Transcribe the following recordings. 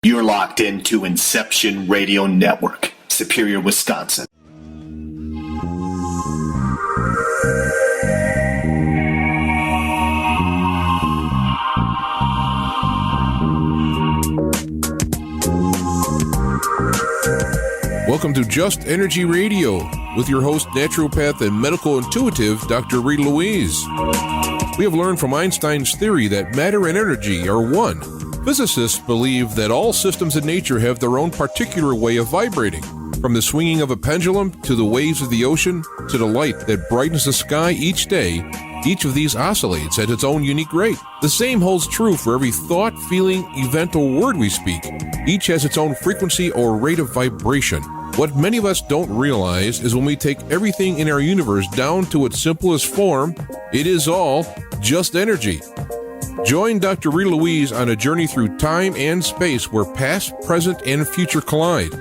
You're locked into Inception Radio Network, Superior, Wisconsin. Welcome to Just Energy Radio with your host, naturopath and medical intuitive, Dr. Rita Louise. We have learned from Einstein's theory that matter and energy are one. Physicists believe that all systems in nature have their own particular way of vibrating. From the swinging of a pendulum to the waves of the ocean to the light that brightens the sky each day, each of these oscillates at its own unique rate. The same holds true for every thought, feeling, event, or word we speak. Each has its own frequency or rate of vibration. What many of us don't realize is when we take everything in our universe down to its simplest form, it is all just energy. Join Dr. Rita Louise on a journey through time and space where past, present, and future collide.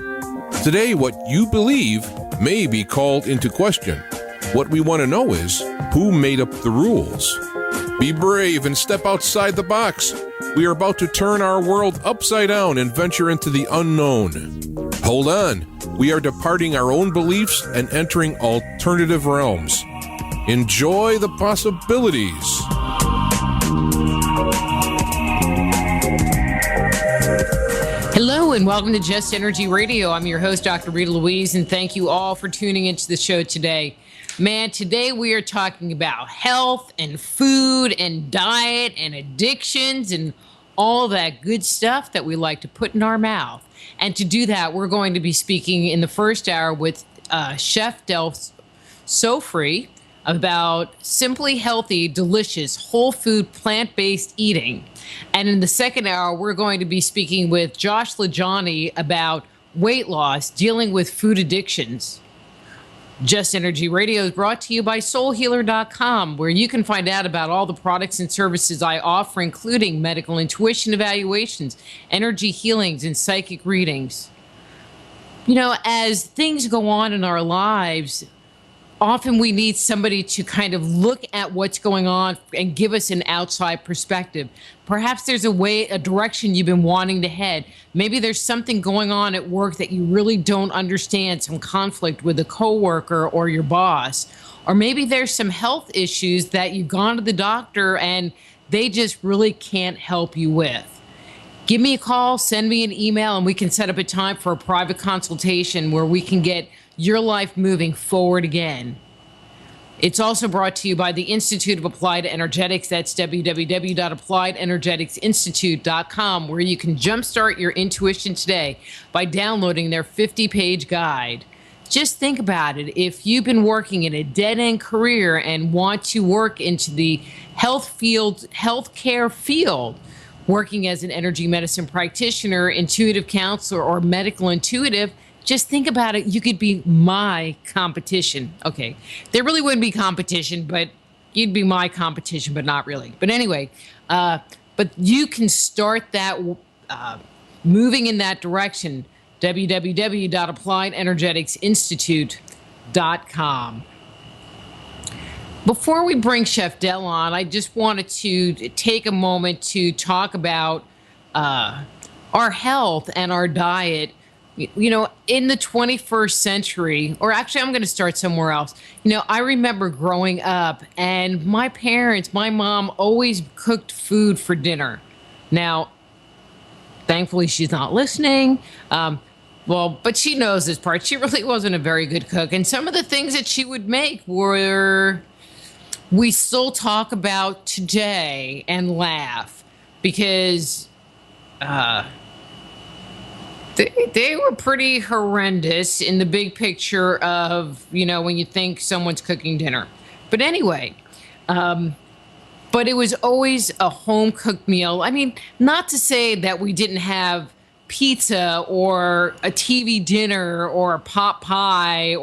Today, what you believe may be called into question. What we want to know is, who made up the rules? Be brave and step outside the box. We are about to turn our world upside down and venture into the unknown. Hold on. We are departing our own beliefs and entering alternative realms. Enjoy the possibilities. Hello and welcome to Just Energy Radio. I'm your host, Dr. Rita Louise, and thank you all for tuning into the show today. Man, today we are talking about health and food and diet and addictions and all that good stuff that we like to put in our mouth. And to do that, we're going to be speaking in the first hour with Chef Del Soufre about simply healthy, delicious, whole food, plant-based eating. And in the second hour, we're going to be speaking with Josh LaLaunie about weight loss, dealing with food addictions. Just Energy Radio is brought to you by soulhealer.com, where you can find out about all the products and services I offer, including medical intuition evaluations, energy healings, and psychic readings. You know, as things go on in our lives, often we need somebody to kind of look at what's going on and give us an outside perspective. Perhaps there's a direction you've been wanting to head. Maybe there's something going on at work that you really don't understand, some conflict with a coworker or your boss. Or maybe there's some health issues that you've gone to the doctor and they just really can't help you with. Give me a call, send me an email, and we can set up a time for a private consultation where we can get your life moving forward again. It's also brought to you by the Institute of Applied Energetics. That's www.appliedenergeticsinstitute.com, where you can jumpstart your intuition today by downloading their 50-page guide. Just think about it. If you've been working in a dead-end career and want to work into the healthcare field, working as an energy medicine practitioner, intuitive counselor, or medical intuitive, just think about it. You could be my competition. Okay, there really wouldn't be competition, but you'd be my competition, but not really. But anyway, but you can start that moving in that direction. www.appliedenergeticsinstitute.com. Before we bring Chef Del on, I just wanted to take a moment to talk about our health and our diet. You know, in the 21st century, or actually I'm going to start somewhere else. You know, I remember growing up and my mom always cooked food for dinner. Now, thankfully she's not listening. But she knows this part. She really wasn't a very good cook. And some of the things that she would make we still talk about today and laugh because, They were pretty horrendous in the big picture of, you know, when you think someone's cooking dinner. But anyway, but it was always a home-cooked meal. I mean, not to say that we didn't have pizza or a TV dinner or a pot pie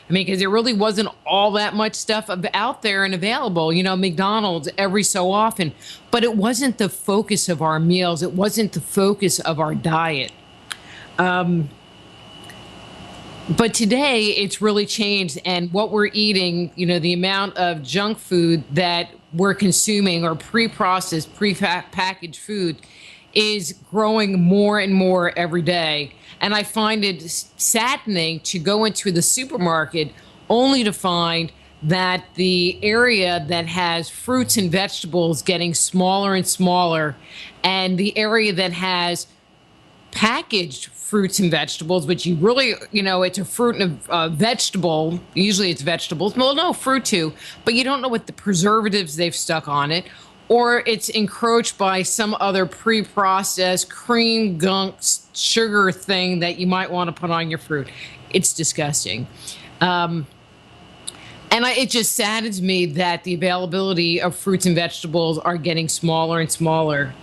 because there really wasn't all that much stuff out there and available, you know, McDonald's every so often. But it wasn't the focus of our meals. It wasn't the focus of our diet. But today it's really changed, and what we're eating, you know, the amount of junk food that we're consuming or pre-processed, pre-packaged food is growing more and more every day. And I find it saddening to go into the supermarket only to find that the area that has fruits and vegetables getting smaller and smaller, and the area that has packaged fruits and vegetables, which you really, it's a fruit and a vegetable. Usually it's vegetables. Well, no, fruit too. But you don't know what the preservatives they've stuck on it. Or it's encroached by some other pre-processed cream, gunk, sugar thing that you might want to put on your fruit. It's disgusting. It just saddens me that the availability of fruits and vegetables are getting smaller and smaller.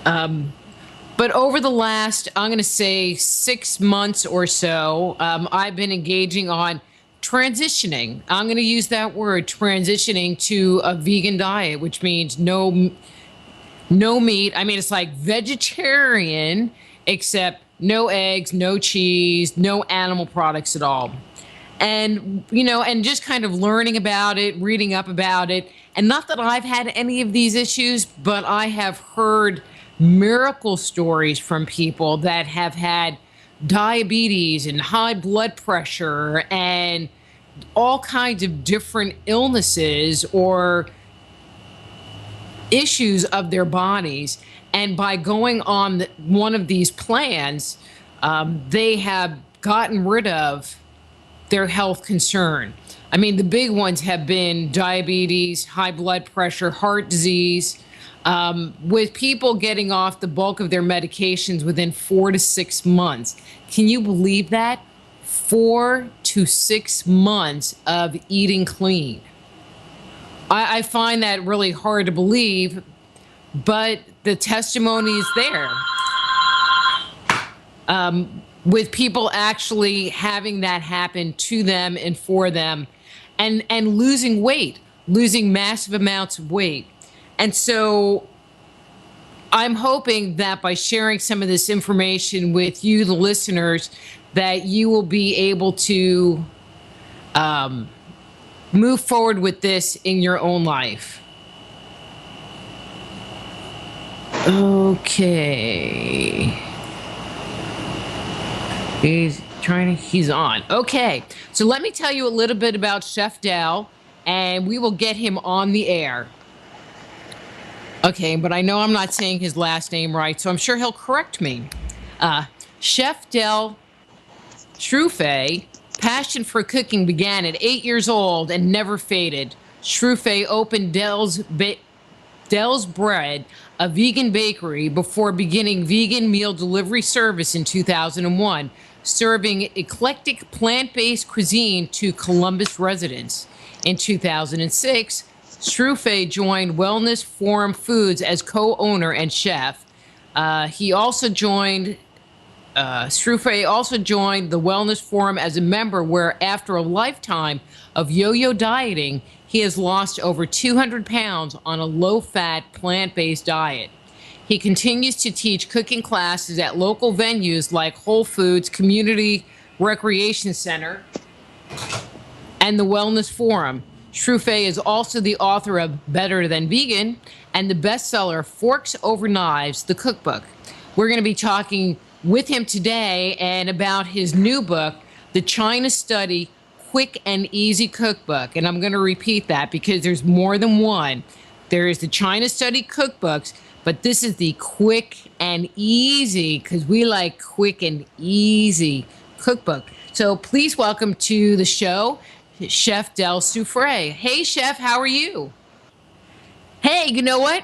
But over the last, I'm going to say 6 months or so, I've been engaging on transitioning. I'm going to use that word, transitioning to a vegan diet, which means no meat. I mean, it's like vegetarian, except no eggs, no cheese, no animal products at all. And, and just kind of learning about it, reading up about it. And not that I've had any of these issues, but I have heard miracle stories from people that have had diabetes and high blood pressure and all kinds of different illnesses or issues of their bodies. And by going on one of these plans, they have gotten rid of their health concern. I mean, the big ones have been diabetes, high blood pressure, heart disease, with people getting off the bulk of their medications within 4 to 6 months. Can you believe that? 4 to 6 months of eating clean. I find that really hard to believe, but the testimony is there. With people actually having that happen to them and for them, and losing weight, losing massive amounts of weight. And so I'm hoping that by sharing some of this information with you, the listeners, that you will be able to move forward with this in your own life. Okay. He's on. Okay. So let me tell you a little bit about Chef Del, and we will get him on the air. Okay, but I know I'm not saying his last name right, so I'm sure he'll correct me. Chef Del Soufre, passion for cooking began at 8 years old and never faded. Sroufe opened Del's Bread, a vegan bakery, before beginning vegan meal delivery service in 2001, serving eclectic plant-based cuisine to Columbus residents. In 2006, Sroufe joined Wellness Forum Foods as co-owner and chef. Sroufe also joined the Wellness Forum as a member, where after a lifetime of yo-yo dieting, he has lost over 200 pounds on a low-fat, plant-based diet. He continues to teach cooking classes at local venues like Whole Foods Community Recreation Center and the Wellness Forum. Sroufe is also the author of Better Than Vegan and the bestseller Forks Over Knives, the cookbook. We're going to be talking with him today and about his new book, The China Study Quick and Easy Cookbook. And I'm going to repeat that because there's more than one. There is the China Study Cookbooks, but this is the Quick and Easy, because we like quick and easy cookbook. So please welcome to the show, Chef Del Soufre. Hey, Chef, how are you? Hey, you know what?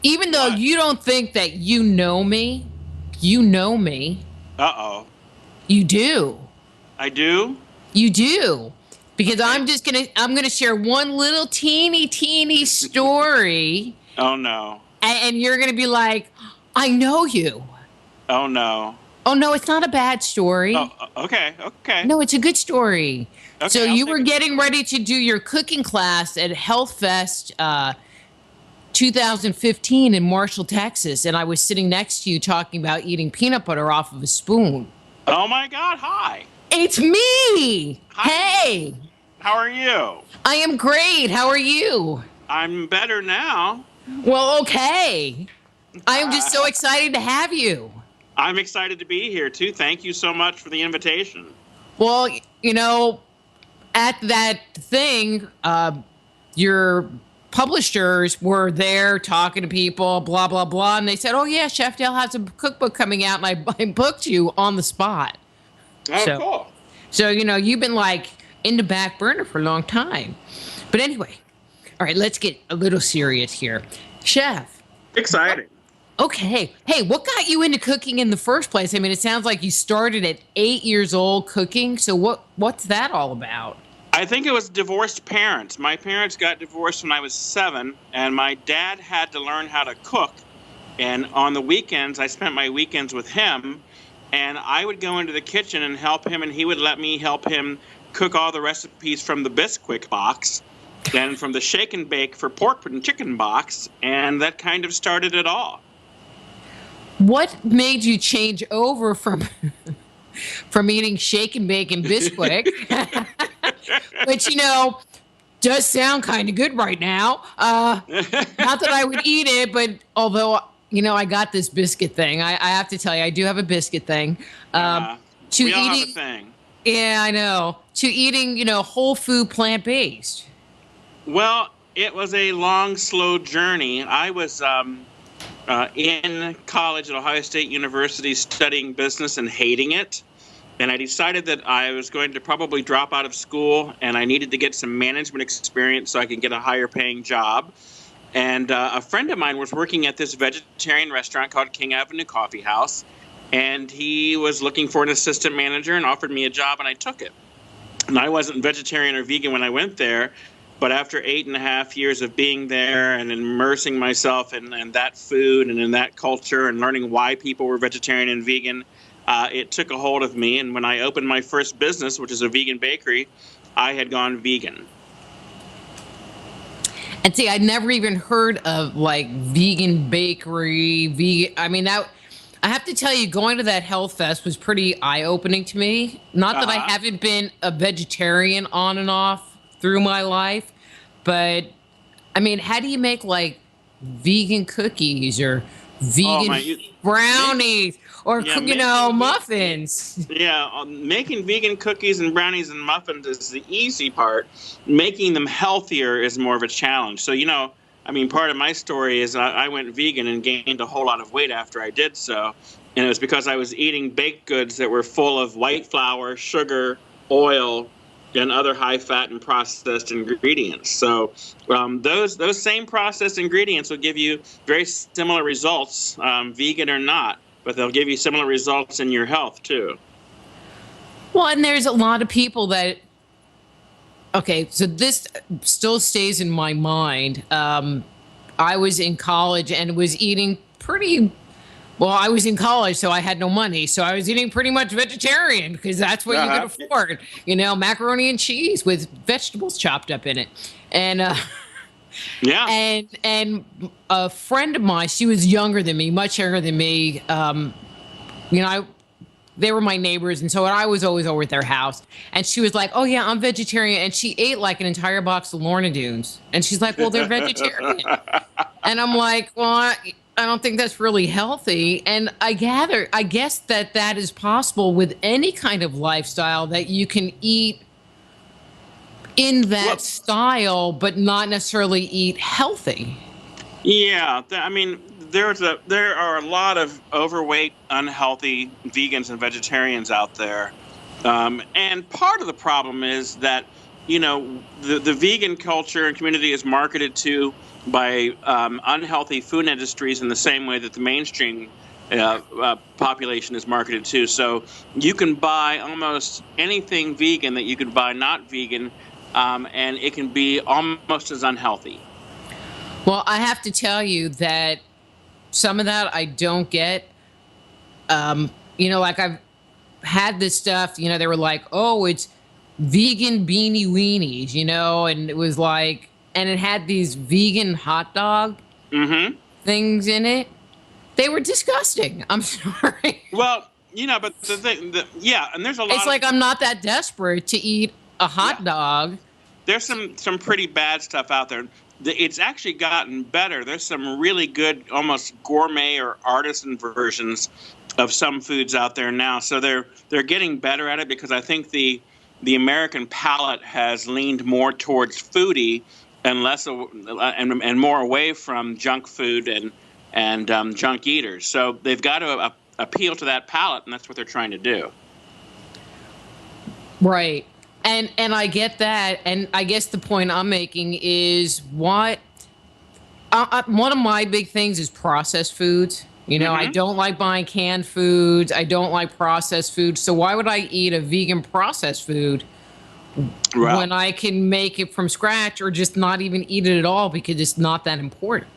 Even though you don't think that you know me. Uh-oh. You do. I do? You do. Because I'm going to share one little teeny story. Oh, no. And you're going to be like, I know you. Oh, no. Oh, no, it's not a bad story. Oh, okay. No, it's a good story. Okay, So you were getting ready to do your cooking class at Health Fest 2015 in Marshall, Texas, and I was sitting next to you talking about eating peanut butter off of a spoon. Oh, my God. Hi. It's me. Hi. Hey. How are you? I am great. How are you? I'm better now. Well, okay. I am just so excited to have you. I'm excited to be here, too. Thank you so much for the invitation. Well, at that thing, your publishers were there talking to people, blah, blah, blah. And they said, oh, yeah, Chef Del has a cookbook coming out. And I booked you on the spot. Oh, cool. So, you've been like in the back burner for a long time. But anyway, all right, let's get a little serious here. Chef. Exciting. Okay. Hey, what got you into cooking in the first place? I mean, it sounds like you started at 8 years old cooking. So what's that all about? I think it was divorced parents. My parents got divorced when I was 7, and my dad had to learn how to cook. And on the weekends, I spent my weekends with him, and I would go into the kitchen and help him, and he would let me help him cook all the recipes from the Bisquick box, then from the shake and bake for pork and chicken box, and that kind of started it all. What made you change over from eating shake and bake and Bisquick, which, does sound kind of good right now. Not that I would eat it, but although, I got this biscuit thing. I have to tell you, I do have a biscuit thing. We all have a thing. Yeah, I know. To eating, whole food, plant-based. Well, it was a long, slow journey. I was in college at Ohio State University studying business and hating it. And I decided that I was going to probably drop out of school and I needed to get some management experience so I could get a higher paying job. And a friend of mine was working at this vegetarian restaurant called King Avenue Coffee House. And he was looking for an assistant manager and offered me a job, and I took it. And I wasn't vegetarian or vegan when I went there. But after 8.5 years of being there and immersing myself in that food and in that culture and learning why people were vegetarian and vegan, it took a hold of me. And when I opened my first business, which is a vegan bakery, I had gone vegan. And see, I'd never even heard of like vegan bakery, vegan. I mean, I have to tell you, going to that Health Fest was pretty eye-opening to me. Not that I haven't been a vegetarian on and off through my life, but I mean, how do you make like vegan cookies or vegan brownies or muffins? Yeah, making vegan cookies and brownies and muffins is the easy part. Making them healthier is more of a challenge. So, part of my story is I went vegan and gained a whole lot of weight after I did so. And it was because I was eating baked goods that were full of white flour, sugar, oil, and other high-fat and processed ingredients. So those same processed ingredients will give you very similar results, vegan or not, but they'll give you similar results in your health, too. Well, and there's a lot of people that... Okay, so this still stays in my mind. I was in college and was eating I was in college, so I had no money. So I was eating pretty much vegetarian because that's what you could afford. Macaroni and cheese with vegetables chopped up in it. And and a friend of mine, she was younger than me, much younger than me. They were my neighbors, and so I was always over at their house. And she was like, oh, yeah, I'm vegetarian. And she ate like an entire box of Lorna Doones. And she's like, well, they're vegetarian. And I'm like, well, I don't think that's really healthy. And I guess that is possible with any kind of lifestyle, that you can eat in that style, but not necessarily eat healthy. Yeah, there are a lot of overweight, unhealthy vegans and vegetarians out there. And part of the problem is that, the vegan culture and community is marketed to by unhealthy food industries in the same way that the mainstream population is marketed to. So you can buy almost anything vegan that you could buy not vegan, and it can be almost as unhealthy. Well, I have to tell you that some of that I don't get. Like I've had this stuff, they were like, oh, it's vegan beanie weenies, and it was like, and it had these vegan hot dog things in it. They were disgusting. I'm sorry. Well, but the thing, and there's a lot. It's like I'm not that desperate to eat a hot dog. There's some pretty bad stuff out there. it's actually gotten better. There's some really good, almost gourmet or artisan versions of some foods out there now. So they're getting better at it, because I think the American palate has leaned more towards foodie and less and more away from junk food and junk eaters. So they've got to appeal to that palate, and that's what they're trying to do. Right. And I get that. And I guess the point I'm making is one of my big things is processed foods. You know, I don't like buying canned foods. I don't like processed foods. So why would I eat a vegan processed food when I can make it from scratch, or just not even eat it at all because it's not that important?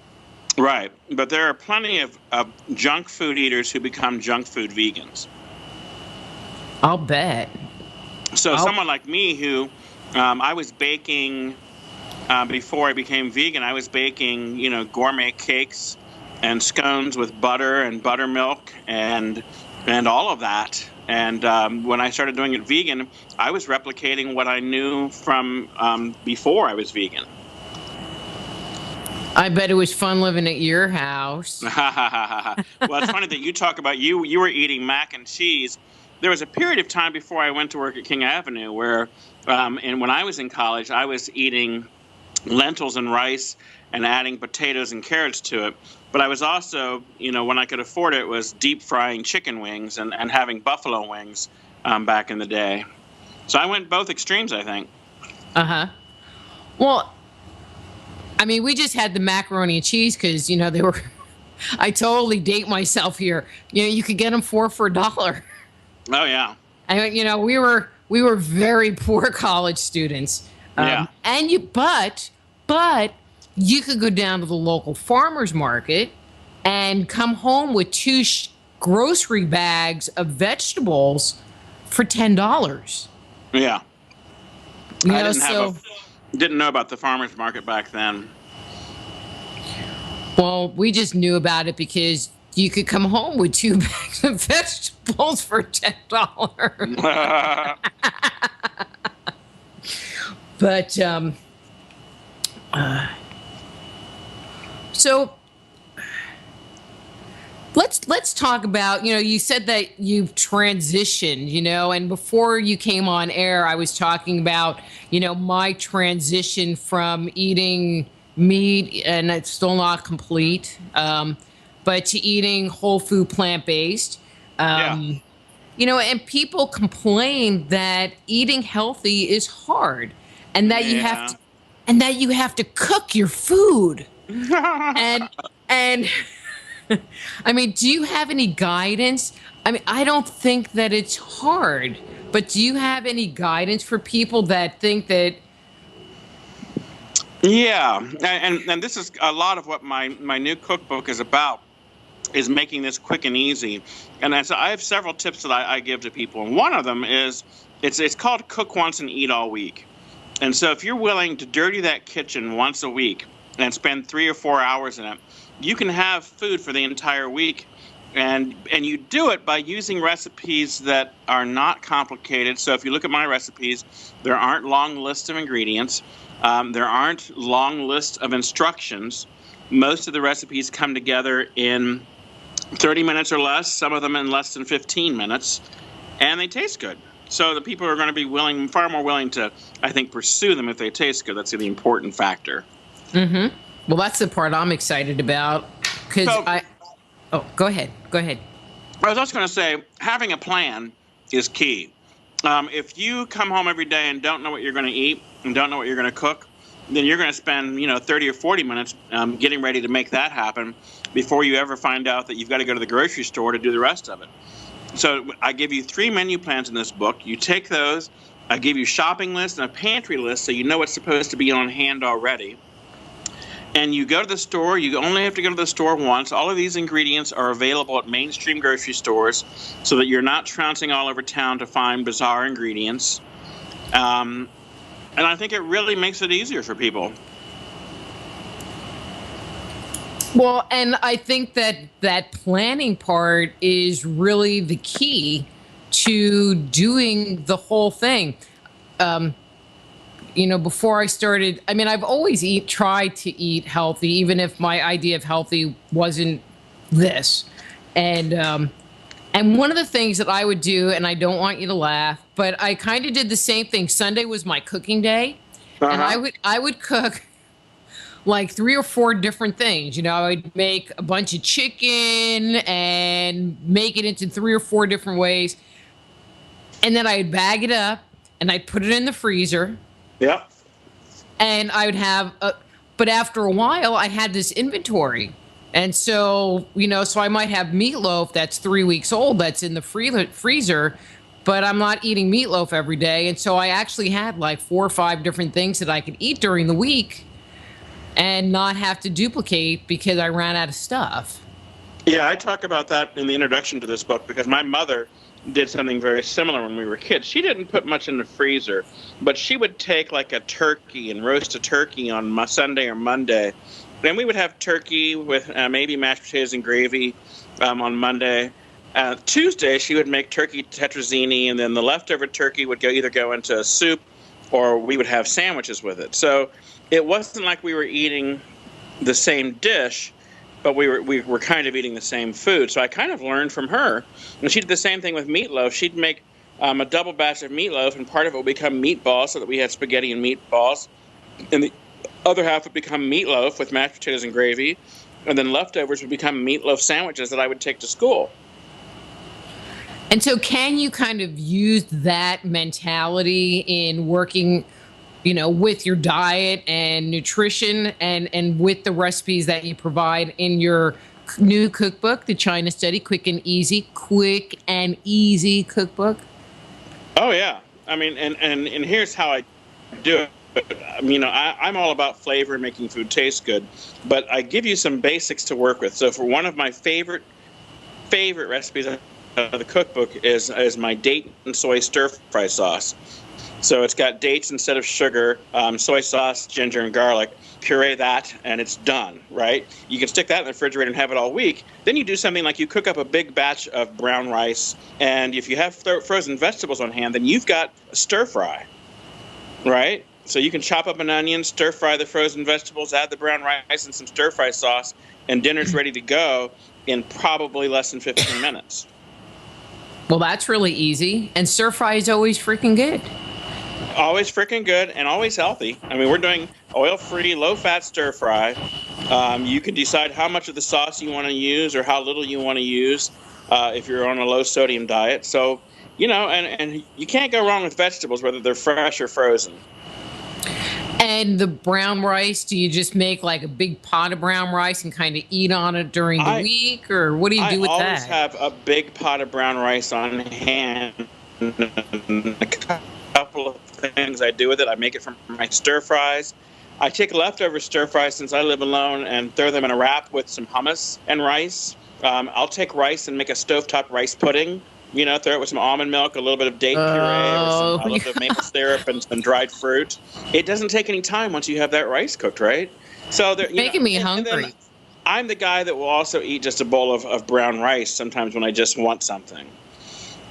Right. But there are plenty of junk food eaters who become junk food vegans. I'll bet. So someone like me who I was baking before I became vegan, I was baking, gourmet cakes and scones with butter and buttermilk and all of that. And when I started doing it vegan, I was replicating what I knew from before I was vegan. I bet it was fun living at your house. Well, it's funny that you talk about you were eating mac and cheese. There was a period of time before I went to work at King Avenue where, and when I was in college, I was eating lentils and rice and adding potatoes and carrots to it. But I was also, when I could afford it, was deep frying chicken wings and having buffalo wings back in the day. So I went both extremes, I think. Uh-huh. Well, I mean, we just had the macaroni and cheese because, they were, I totally date myself here. You could get them for $1. Oh, yeah. And, we were very poor college students. Yeah. And but you could go down to the local farmer's market and come home with 2 grocery bags of vegetables for $10. Yeah. Didn't know about the farmer's market back then. Well, we just knew about it because you could come home with 2 bags of vegetables for $10. But so let's talk about, you said that you've transitioned, and before you came on air, I was talking about, my transition from eating meat, and it's still not complete, but to eating whole food plant-based. And people complain that eating healthy is hard, and that you have to cook your food. and I mean, do you have any guidance? I mean, I don't think that it's hard, but do you have any guidance for people that think that? Yeah, and this is a lot of what my new cookbook is about, is making this quick and easy. And so I have several tips that I give to people, and one of them is it's called Cook Once and Eat All Week. And so if you're willing to dirty that kitchen once a week and spend 3 or 4 hours in it, you can have food for the entire week. And you do it by using recipes that are not complicated. So if you look at my recipes, there aren't long lists of ingredients. There aren't long lists of instructions. Most of the recipes come together in 30 minutes or less, some of them in less than 15 minutes, and they taste good. So the people are going to be far more willing to, I think, pursue them if they taste good. That's the important factor. Mm-hmm. Well, that's the part I'm excited about, because go ahead. I was also going to say, having a plan is key. If you come home every day and don't know what you're going to eat and don't know what you're going to cook, then you're going to spend 30 or 40 minutes getting ready to make that happen before you ever find out that you've got to go to the grocery store to do the rest of it. So I give you 3 menu plans in this book. You take those. I give you shopping lists and a pantry list so you know what's supposed to be on hand already. And you go to the store. You only have to go to the store once. All of these ingredients are available at mainstream grocery stores so that you're not trouncing all over town to find bizarre ingredients. And I think it really makes it easier for people. Well, and I think that planning part is really the key to doing the whole thing. before I started, I mean, I've always tried to eat healthy, even if my idea of healthy wasn't this. And one of the things that I would do, and I don't want you to laugh, but I kind of did the same thing. Sunday was my cooking day, and I would cook like 3 or 4 different things. I would make a bunch of chicken and make it into 3 or 4 different ways. And then I'd bag it up and I'd put it in the freezer. Yeah. And I would have, but after a while, I had this inventory. And so, so I might have meatloaf that's 3 weeks old that's in the freezer, but I'm not eating meatloaf every day. And so I actually had like 4 or 5 different things that I could eat during the week and not have to duplicate because I ran out of stuff. Yeah, I talk about that in the introduction to this book because my mother did something very similar when we were kids. She didn't put much in the freezer, but she would take like a turkey and roast a turkey on Sunday or Monday. Then we would have turkey with maybe mashed potatoes and gravy on Monday. Tuesday, she would make turkey tetrazzini, and then the leftover turkey would either go into a soup or we would have sandwiches with it. So it wasn't like we were eating the same dish, but we were kind of eating the same food. So I kind of learned from her. And she did the same thing with meatloaf. She'd make a double batch of meatloaf, and part of it would become meatballs so that we had spaghetti and meatballs. And the other half would become meatloaf with mashed potatoes and gravy. And then leftovers would become meatloaf sandwiches that I would take to school. And so can you kind of use that mentality in working with your diet and nutrition and with the recipes that you provide in your new cookbook, the China Study Quick and Easy cookbook? Oh, yeah. I mean, and here's how I do it. I'm all about flavor and making food taste good, but I give you some basics to work with. So for one of my favorite recipes of the cookbook is my date and soy stir-fry sauce. So it's got dates instead of sugar, soy sauce, ginger, and garlic. Puree that, and it's done, right? You can stick that in the refrigerator and have it all week. Then you do something like you cook up a big batch of brown rice, and if you have frozen vegetables on hand, then you've got a stir-fry, right? So you can chop up an onion, stir-fry the frozen vegetables, add the brown rice and some stir-fry sauce, and dinner's ready to go in probably less than 15 minutes. Well, that's really easy, and stir-fry is always freaking good. Always freaking good and always healthy. I mean, we're doing oil-free, low-fat stir-fry. You can decide how much of the sauce you want to use or how little you want to use if you're on a low-sodium diet. So, and you can't go wrong with vegetables, whether they're fresh or frozen. And the brown rice, do you just make like a big pot of brown rice and kind of eat on it during the week? Or what do you do with that? I always have a big pot of brown rice on hand. A couple of things I do with it. I make it from my stir fries. I take leftover stir fries since I live alone and throw them in a wrap with some hummus and rice. I'll take rice and make a stovetop rice pudding. Throw it with some almond milk, a little bit of date puree, or a little bit of maple syrup and some dried fruit. It doesn't take any time once you have that rice cooked, right? So making me hungry. I'm the guy that will also eat just a bowl of brown rice sometimes when I just want something.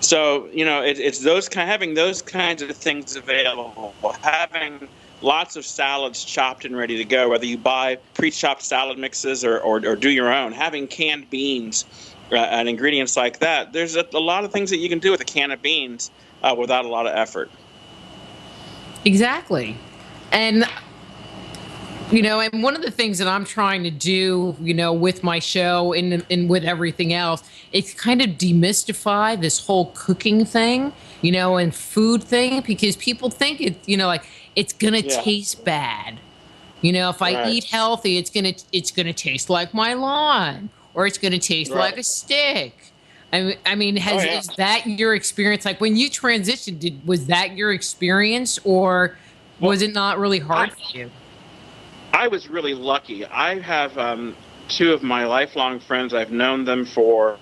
So, it's having those kinds of things available, having lots of salads chopped and ready to go, whether you buy pre-chopped salad mixes or do your own, having canned beans and ingredients like that. There's a lot of things that you can do with a can of beans without a lot of effort. Exactly. And and one of the things that I'm trying to do, with my show and with everything else, it's kind of demystify this whole cooking thing, and food thing, because people think it's going to taste bad. If I eat healthy, it's going to taste like my lawn, or it's going to taste like a stick. I mean, is that your experience? Like when you transitioned, was that your experience, or was it not really hard for you? I was really lucky. I have 2 of my lifelong friends. I've known them for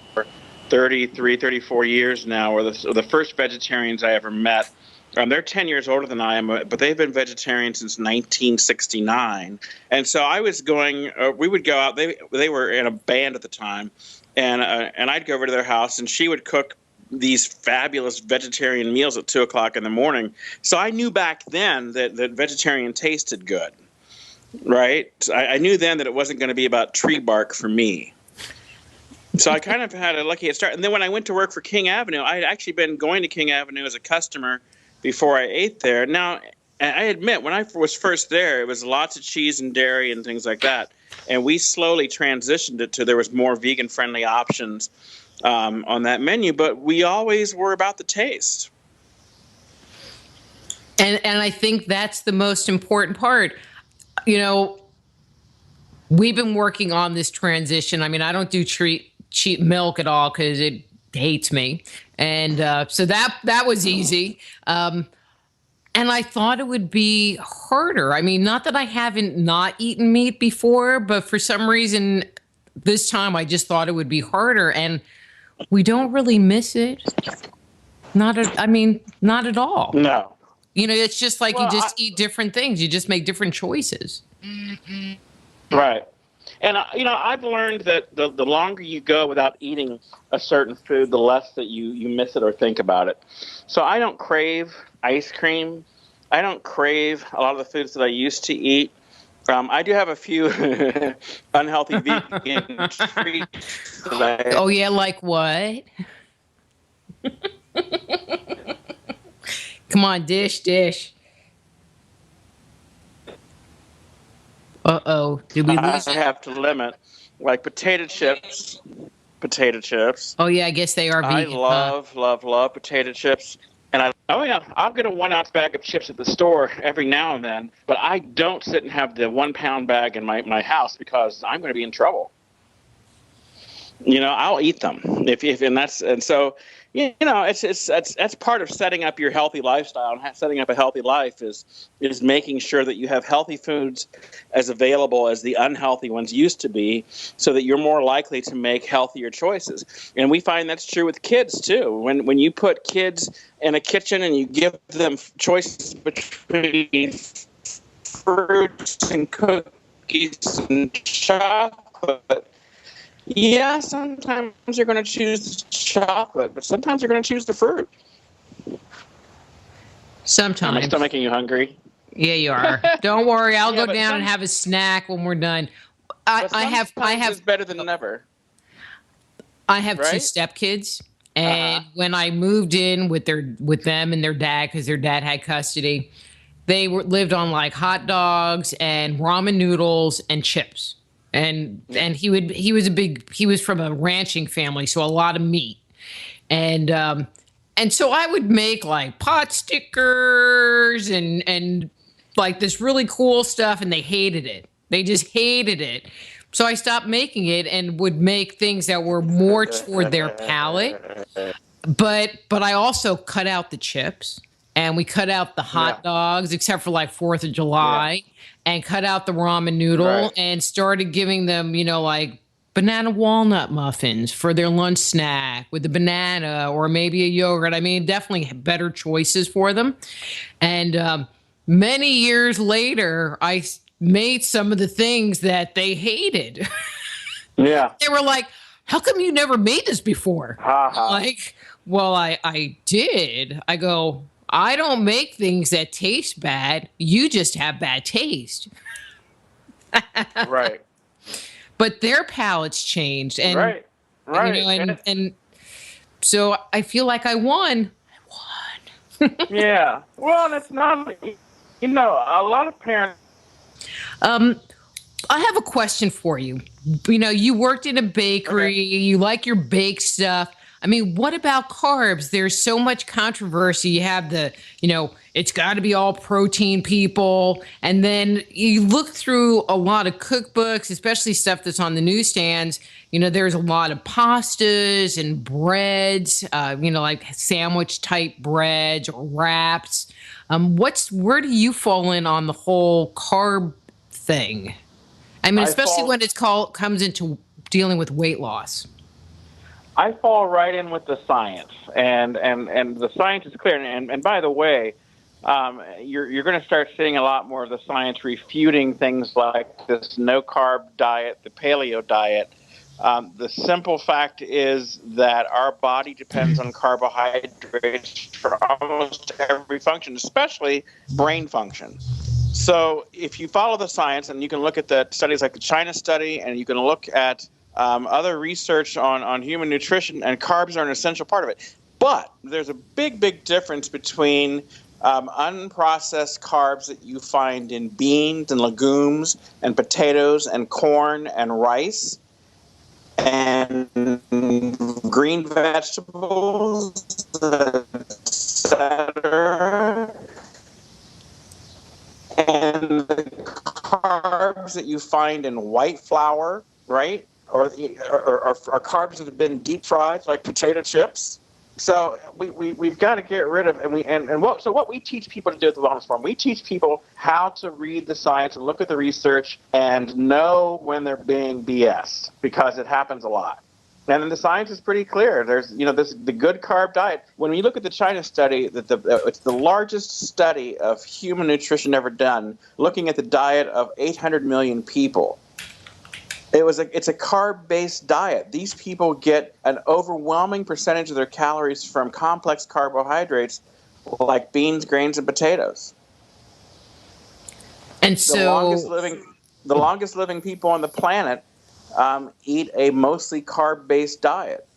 33, 34 years now, or the first vegetarians I ever met. They're 10 years older than I am, but they've been vegetarian since 1969. And so I was we would go out. They were in a band at the time, and I'd go over to their house, and she would cook, these fabulous vegetarian meals at 2 o'clock in the morning. So I knew back then that vegetarian tasted good, right? I knew then that it wasn't going to be about tree bark for me. So I kind of had a lucky start. And then when I went to work for King Avenue, I had actually been going to King Avenue as a customer before I ate there. Now, I admit, when I was first there, it was lots of cheese and dairy and things like that. And we slowly transitioned it to there was more vegan-friendly options on that menu, but we always were about the taste. And I think that's the most important part. You know, we've been working on this transition. I mean, I don't do cheap milk at all because it hates me. And so that was easy. And I thought it would be harder. I mean, not that I haven't not eaten meat before, but for some reason this time I just thought it would be harder. And we don't really miss it. Not at all. No. You know, it's just like you just eat different things. You just make different choices. Right. And, I've learned that the longer you go without eating a certain food, the less that you miss it or think about it. So I don't crave ice cream. I don't crave a lot of the foods that I used to eat. I do have a few unhealthy vegan treats. Oh, yeah, like what? Come on, dish. Uh-oh. Did we lose? I have to limit, like potato chips. Oh, yeah, I guess they are vegan. I love potato chips. And I'll get a 1 ounce bag of chips at the store every now and then, but I don't sit and have the 1 pound bag in my house because I'm going to be in trouble. I'll eat them that's part of setting up your healthy lifestyle and setting up a healthy life is making sure that you have healthy foods as available as the unhealthy ones used to be, so that you're more likely to make healthier choices. And we find that's true with kids too. When you put kids in a kitchen and you give them choices between fruits and cookies and chocolate, yeah, sometimes you're going to choose chocolate, but sometimes you're going to choose the fruit. Sometimes. Am I still making you hungry? Yeah, you are. Don't worry, I'll go down and have a snack when we're done. I have it's better than never. I have two stepkids, and when I moved in with them and their dad, because their dad had custody, they lived on like hot dogs and ramen noodles and chips. And he was from a ranching family, so a lot of meat. And so I would make like pot stickers and like this really cool stuff, and they hated it. They just hated it. So I stopped making it and would make things that were more toward their palate. But I also cut out the chips, and we cut out the hot dogs, except for like 4th of July. Yeah. And cut out the ramen noodle and started giving them, like banana walnut muffins for their lunch snack with a banana or maybe a yogurt. I mean, definitely better choices for them. And many years later, I made some of the things that they hated. Yeah. They were like, how come you never made this before? Like, well, I did. I go, I don't make things that taste bad. You just have bad taste. Right. But their palates changed. And, right. And so I feel like I won. Yeah. Well, it's not, a lot of parents. I have a question for you. You worked in a bakery. Okay. You like your baked stuff. I mean, what about carbs? There's so much controversy. You have it's got to be all protein people. And then you look through a lot of cookbooks, especially stuff that's on the newsstands. There's a lot of pastas and breads, like sandwich type breads or wraps. Where do you fall in on the whole carb thing? I mean, especially when it comes into dealing with weight loss. I fall right in with the science, and the science is clear. And by the way, you're going to start seeing a lot more of the science refuting things like this no-carb diet, the paleo diet, The simple fact is that our body depends on carbohydrates for almost every function, especially brain function. So if you follow the science, and you can look at the studies like the China study, and you can look at other research on human nutrition, and carbs are an essential part of it. But there's a big, big difference between unprocessed carbs that you find in beans and legumes and potatoes and corn and rice and green vegetables, etc., and the carbs that you find in white flour, right? Or carbs that have been deep fried, like potato chips. So we've got to get rid of, so what we teach people to do at the Wellness Forum, we teach people how to read the science and look at the research and know when they're being BS, because it happens a lot. And then the science is pretty clear. There's, the good carb diet. When we look at the China study, it's the largest study of human nutrition ever done, looking at the diet of 800 million people. It's a carb-based diet. These people get an overwhelming percentage of their calories from complex carbohydrates like beans, grains, and potatoes. And so the longest living people on the planet eat a mostly carb-based diet.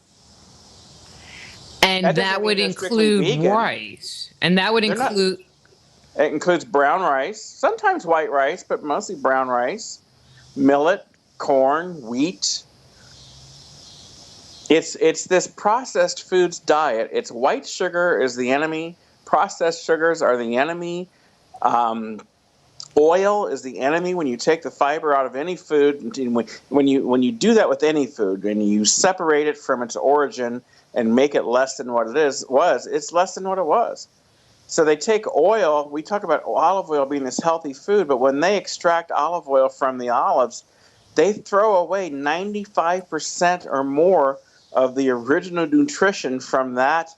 And that would include rice. And that would include... It includes brown rice, sometimes white rice, but mostly brown rice, millet, corn, wheat. It's this processed foods diet. It's white sugar is the enemy. Processed sugars are the enemy. Oil is the enemy. When you take the fiber out of any food, when you do that with any food, and you separate it from its origin and make it less than what it's less than what it was. So they take oil. We talk about olive oil being this healthy food, but when they extract olive oil from the olives, they throw away 95% or more of the original nutrition from that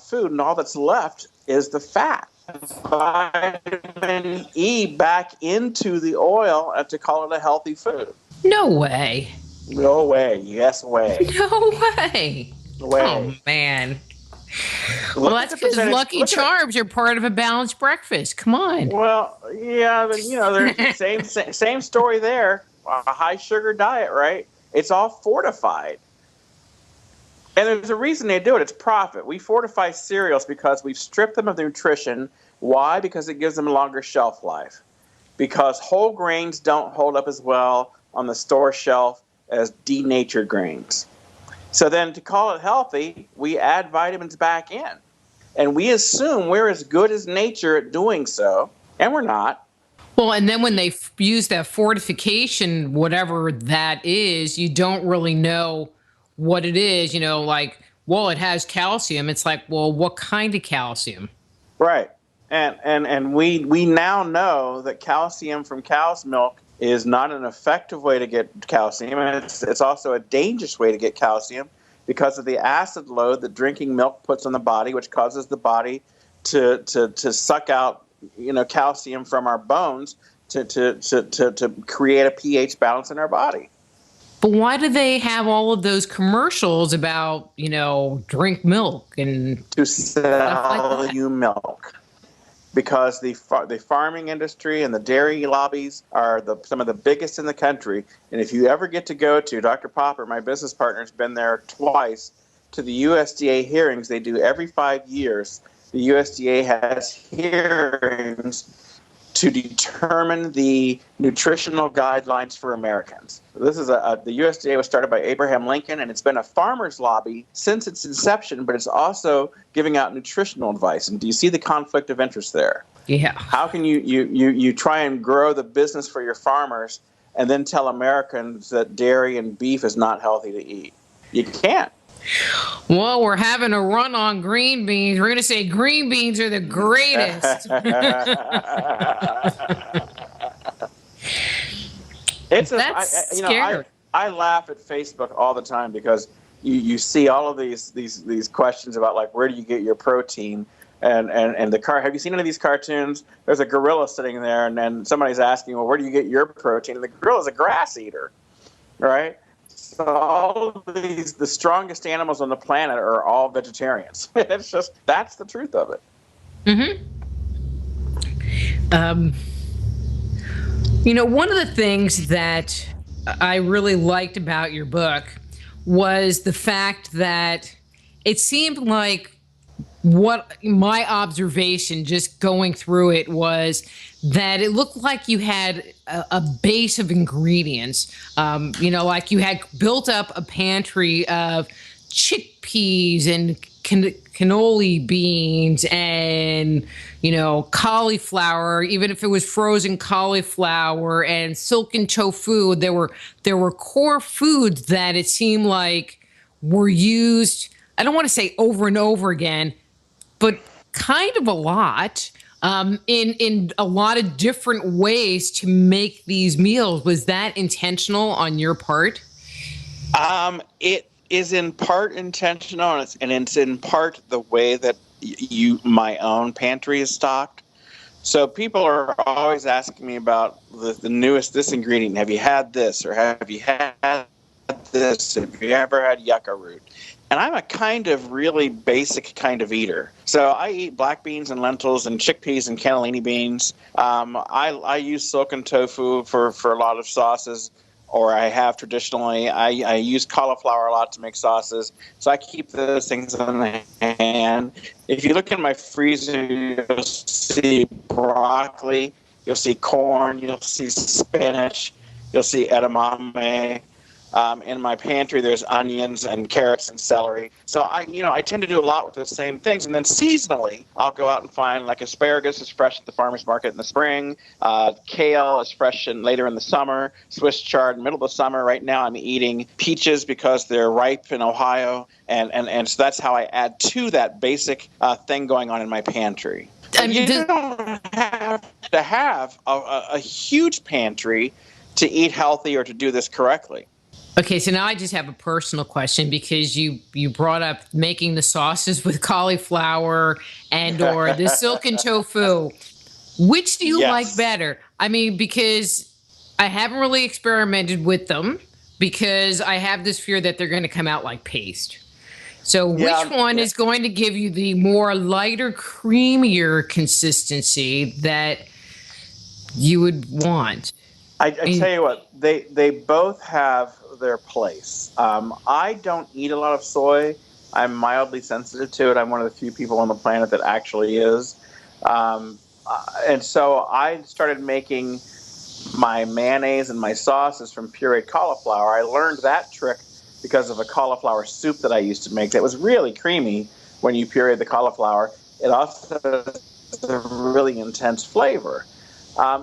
food, and all that's left is the fat. Vitamin E back into the oil to call it a healthy food. No way. No way. Yes way. No way. Way. Oh, man. Well, that's because Lucky Charms are part of a balanced breakfast. Come on. Well, yeah, but there's the same story there. A high sugar diet, right? It's all fortified. And there's a reason they do it. It's profit. We fortify cereals because we've stripped them of their nutrition. Why? Because it gives them a longer shelf life. Because whole grains don't hold up as well on the store shelf as denatured grains. So then to call it healthy, we add vitamins back in. And we assume we're as good as nature at doing so, and we're not. Well, and then when they use that fortification, whatever that is, you don't really know what it is. It has calcium. It's like, well, what kind of calcium? Right. And we now know that calcium from cow's milk is not an effective way to get calcium, and it's also a dangerous way to get calcium because of the acid load that drinking milk puts on the body, which causes the body to suck out calcium from our bones to create a pH balance in our body. But why do they have all of those commercials about drink milk and to sell you milk? Because the farming industry and the dairy lobbies are some of the biggest in the country. And if you ever get to go to, Dr. Popper, my business partner, has been there twice, to the USDA hearings they do every 5 years. The USDA has hearings to determine the nutritional guidelines for Americans. This is the USDA was started by Abraham Lincoln, and it's been a farmers' lobby since its inception, but it's also giving out nutritional advice. And do you see the conflict of interest there? Yeah. How can you try and grow the business for your farmers and then tell Americans that dairy and beef is not healthy to eat? You can't. Well, we're having a run on green beans. We're going to say green beans are the greatest. That's scary. I laugh at Facebook all the time because you see all of these questions about, like, where do you get your protein? And the car. Have you seen any of these cartoons? There's a gorilla sitting there, and then somebody's asking, well, where do you get your protein? And the gorilla's a grass eater, right? So all of the strongest animals on the planet are all vegetarians. It's just, that's the truth of it. One of the things that I really liked about your book was the fact that it seemed like what my observation just going through it was that it looked like you had a base of ingredients. Like you had built up a pantry of chickpeas and cannoli beans and, cauliflower, even if it was frozen cauliflower and silken tofu. There were core foods that it seemed like were used, I don't want to say over and over again, but kind of a lot, in a lot of different ways to make these meals. Was that intentional on your part? It is in part intentional, and it's in part the way that my own pantry is stocked. So people are always asking me about the newest this ingredient. Have you had this, or have you had this? Have you ever had yucca root? And I'm a kind of really basic kind of eater. So I eat black beans and lentils and chickpeas and cannellini beans. I use silken tofu for a lot of sauces, or I have traditionally. I use cauliflower a lot to make sauces. So I keep those things on hand. If you look in my freezer, you'll see broccoli, you'll see corn, you'll see spinach, you'll see edamame. In my pantry, there's onions and carrots and celery. So I tend to do a lot with the same things. And then seasonally, I'll go out and find, like, asparagus is fresh at the farmer's market in the spring. Kale is fresh later in the summer. Swiss chard, middle of the summer. Right now, I'm eating peaches because they're ripe in Ohio. And so that's how I add to that basic thing going on in my pantry. And you don't have to have a huge pantry to eat healthy or to do this correctly. Okay, so now I just have a personal question, because you brought up making the sauces with cauliflower and or the silken tofu. Which do you like better? I mean, because I haven't really experimented with them, because I have this fear that they're going to come out like paste. So which one is going to give you the more lighter, creamier consistency that you would want? I tell you what, they both have their place. I don't eat a lot of soy. I'm mildly sensitive to it. I'm one of the few people on the planet that actually is. And so I started making my mayonnaise and my sauces from pureed cauliflower. I learned that trick because of a cauliflower soup that I used to make that was really creamy when you pureed the cauliflower. It also has a really intense flavor.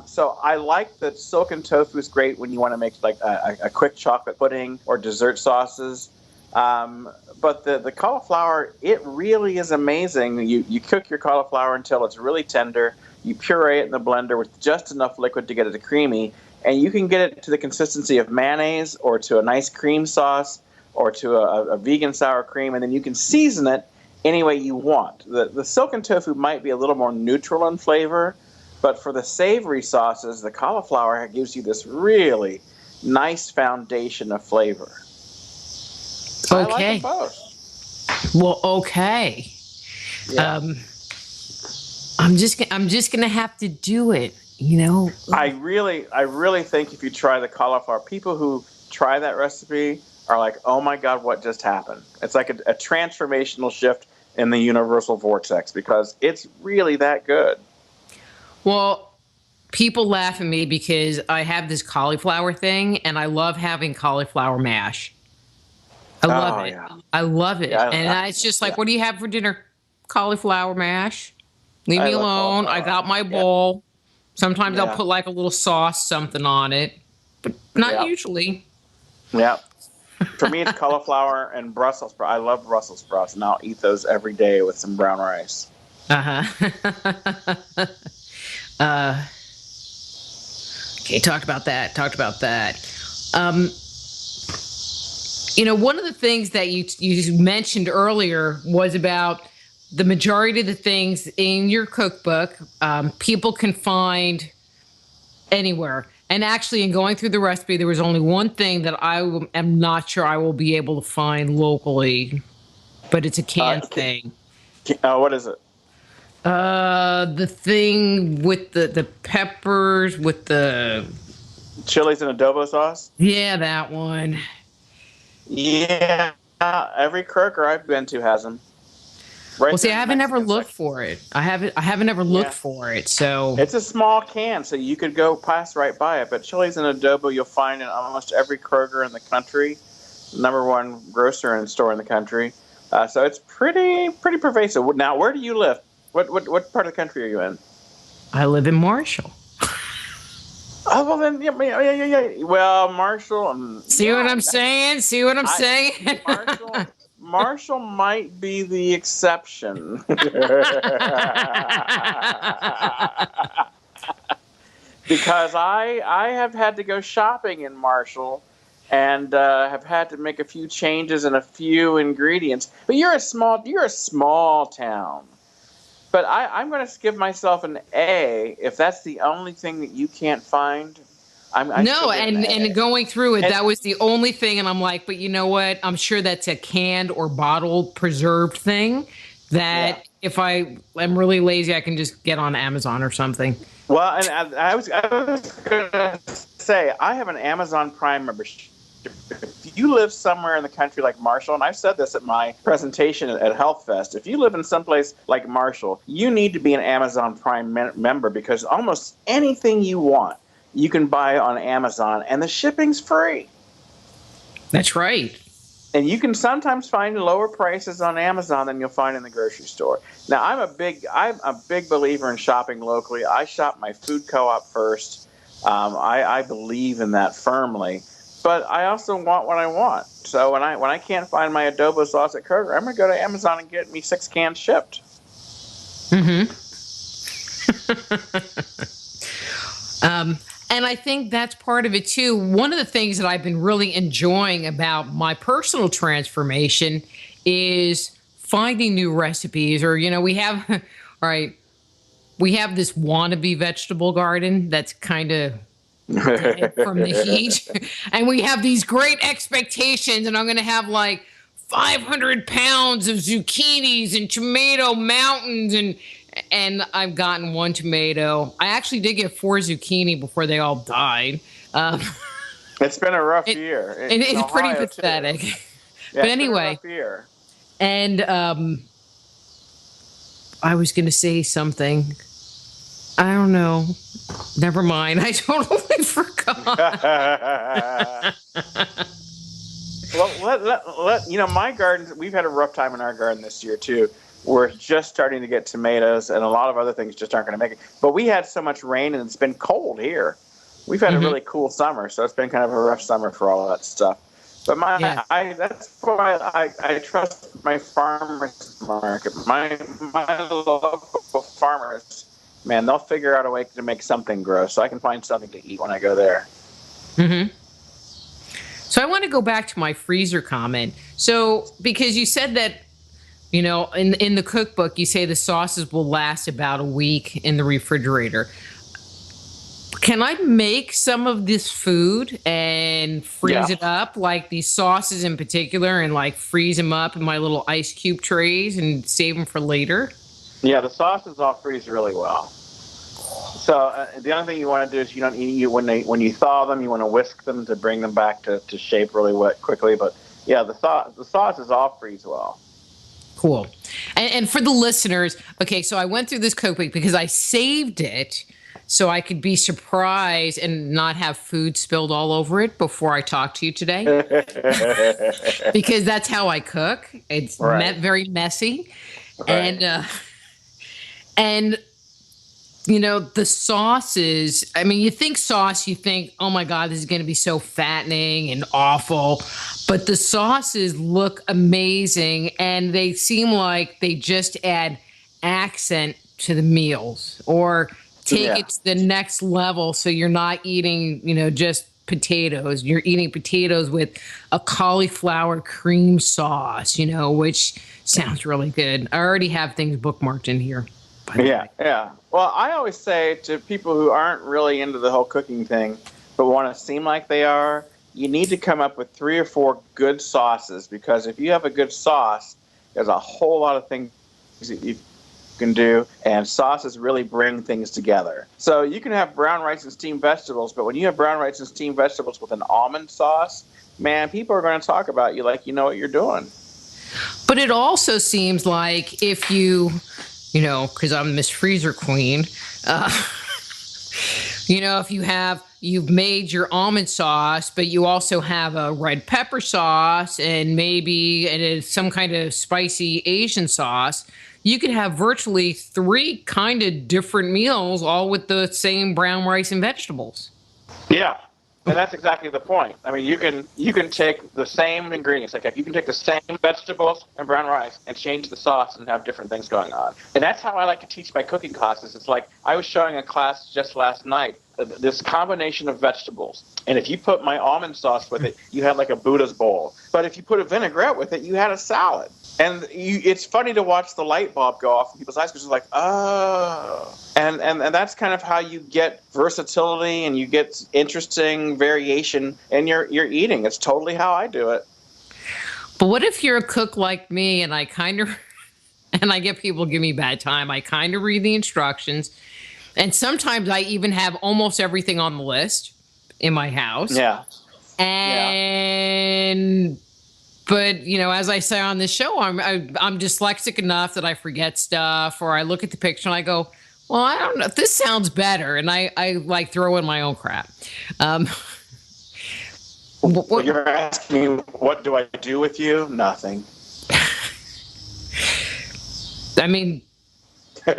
So I like that silken tofu is great when you want to make like a quick chocolate pudding or dessert sauces. But the cauliflower, it really is amazing. You cook your cauliflower until it's really tender. You puree it in the blender with just enough liquid to get it creamy. And you can get it to the consistency of mayonnaise or to a nice cream sauce or to a vegan sour cream. And then you can season it any way you want. The silken tofu might be a little more neutral in flavor. But for the savory sauces, the cauliflower gives you this really nice foundation of flavor. Okay. I like them both. Well, okay. Yeah. I'm just gonna have to do it. I really think if you try the cauliflower, people who try that recipe are like, oh my God, what just happened? It's like a transformational shift in the universal vortex, because it's really that good. Well, people laugh at me because I have this cauliflower thing, and I love having cauliflower mash. I love it. Yeah. I love it. Yeah, and it's just like, what do you have for dinner? Cauliflower mash. Leave me alone. I got my bowl. Sometimes I'll put like a little sauce, something on it, but not usually. Yeah. For me, it's cauliflower and Brussels sprouts. I love Brussels sprouts, and I'll eat those every day with some brown rice. Okay, talked about that. One of the things that you mentioned earlier was about the majority of the things in your cookbook, people can find anywhere. And actually, in going through the recipe, there was only one thing that I am not sure I will be able to find locally, but it's a canned thing. What is it? The thing with the peppers, with the Chilies and adobo sauce? Yeah, that one. Yeah, every Kroger I've been to has them. Right. Well, see, I haven't ever looked for it. I haven't ever looked for it. So it's a small can, so you could go pass right by it. But chilies and adobo, you'll find in almost every Kroger in the country, #1 grocer and store in the country. So it's pretty pervasive. Now, where do you live? What part of the country are you in? I live in Marshall. Oh, well then, yeah. Well, Marshall. See what I'm saying? See what I'm saying? Marshall might be the exception. Because I have had to go shopping in Marshall and have had to make a few changes and a few ingredients. But you're a small town. But I'm going to give myself an A if that's the only thing that you can't find. And going through it, that was the only thing. And I'm like, but you know what? I'm sure that's a canned or bottled preserved thing that if I am really lazy, I can just get on Amazon or something. Well, and I was going to say, I have an Amazon Prime membership. If you live somewhere in the country like Marshall, and I've said this at my presentation at Health Fest, if you live in someplace like Marshall, you need to be an Amazon Prime member because almost anything you want, you can buy on Amazon, and the shipping's free. That's right. And you can sometimes find lower prices on Amazon than you'll find in the grocery store. Now, I'm a big believer in shopping locally. I shop my food co-op first. I believe in that firmly. But I also want what I want. So when I can't find my adobo sauce at Kroger, I'm going to go to Amazon and get me 6 cans shipped. Mm-hmm. And I think that's part of it too. One of the things that I've been really enjoying about my personal transformation is finding new recipes. Or, we have, we have this wannabe vegetable garden that's kind of from the heat. And we have these great expectations, and I'm going to have like 500 pounds of zucchinis and tomato mountains, and I've gotten 1 tomato. I actually did get 4 zucchini before they all died. It's been a rough year. It's pretty pathetic. Yeah, but anyway, it's been a rough year. And I was going to say something. I don't know. Never mind. I totally forgot. Well, my gardens, we've had a rough time in our garden this year, too. We're just starting to get tomatoes, and a lot of other things just aren't going to make it. But we had so much rain, and it's been cold here. We've had a really cool summer, so it's been kind of a rough summer for all of that stuff. But that's why I trust my farmers market. My local farmers, man, they'll figure out a way to make something grow, so I can find something to eat when I go there. Mm-hmm. So I want to go back to my freezer comment. So because you said that, in the cookbook, you say the sauces will last about a week in the refrigerator. Can I make some of this food and freeze it up, like these sauces in particular, and like freeze them up in my little ice cube trays and save them for later? Yeah, the sauces all freeze really well. So the only thing you want to do is when you thaw them, you want to whisk them to bring them back to shape really quickly. But yeah, the sauces all freeze well. Cool. And for the listeners, okay, so I went through this cookbook because I saved it so I could be surprised and not have food spilled all over it before I talk to you today. Because that's how I cook. It's very messy. Right. And the sauces, you think sauce, you think, oh my God, this is going to be so fattening and awful. But the sauces look amazing, and they seem like they just add accent to the meals or take it to the next level. So you're not eating, just potatoes. You're eating potatoes with a cauliflower cream sauce, which sounds really good. I already have things bookmarked in here. Yeah. Well, I always say to people who aren't really into the whole cooking thing, but want to seem like they are, you need to come up with 3 or 4 good sauces, because if you have a good sauce, there's a whole lot of things that you can do, and sauces really bring things together. So you can have brown rice and steamed vegetables, but when you have brown rice and steamed vegetables with an almond sauce, man, people are going to talk about you like you know what you're doing. But it also seems like if you know, because I'm Miss Freezer Queen, you know, if you've made your almond sauce, but you also have a red pepper sauce and maybe some kind of spicy Asian sauce, you could have virtually 3 kind of different meals, all with the same brown rice and vegetables. Yeah. And that's exactly the point. I mean, you can take the same ingredients. Like, if you can take the same vegetables and brown rice and change the sauce and have different things going on. And that's how I like to teach my cooking classes. It's like I was showing a class just last night, this combination of vegetables. And if you put my almond sauce with it, you had like a Buddha's bowl. But if you put a vinaigrette with it, you had a salad. And it's funny to watch the light bulb go off in people's eyes, because it's like, oh. And that's kind of how you get versatility and you get interesting variation in your eating. It's totally how I do it. But what if you're a cook like me and I get people give me bad time. I kind of read the instructions. And sometimes I even have almost everything on the list in my house. Yeah. And... But, you know, as I say on this show, I'm dyslexic enough that I forget stuff, or I look at the picture and I go, well, I don't know, this sounds better. And I like throw in my own crap. What you're asking me, what do I do with you? Nothing. I mean... I'm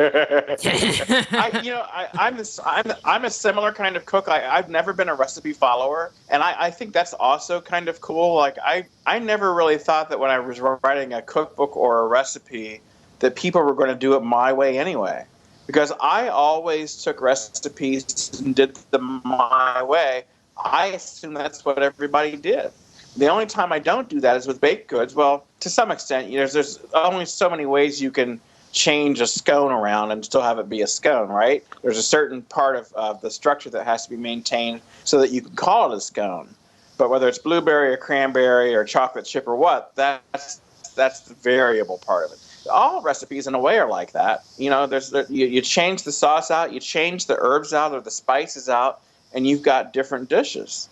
a similar kind of cook. I've never been a recipe follower, and I think that's also kind of cool. Like I never really thought that when I was writing a cookbook or a recipe that people were going to do it my way anyway, because I always took recipes and did them my way. I assume that's what everybody did. The only time I don't do that is with baked goods. Well, to some extent, you know, there's only so many ways you can change a scone around and still have it be a scone, right? There's a certain part of the structure that has to be maintained so that you can call it a scone. But whether it's blueberry or cranberry or chocolate chip or what, that's the variable part of it. All recipes in a way are like that. You know, you change the sauce out, you change the herbs out or the spices out, and you've got different dishes.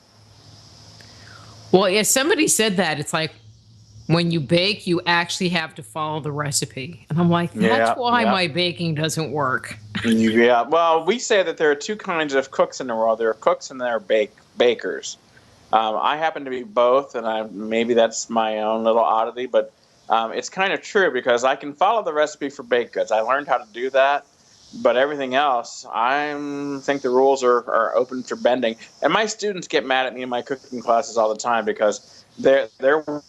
Well, yeah, somebody said that. It's like, when you bake, you actually have to follow the recipe. And I'm like, that's why my baking doesn't work. Yeah. Well, we say that there are 2 kinds of cooks in the world. There are cooks and there are bakers. I happen to be both, and maybe that's my own little oddity, but it's kind of true, because I can follow the recipe for baked goods. I learned how to do that, but everything else, I think the rules are open for bending. And my students get mad at me in my cooking classes all the time, because they're wanting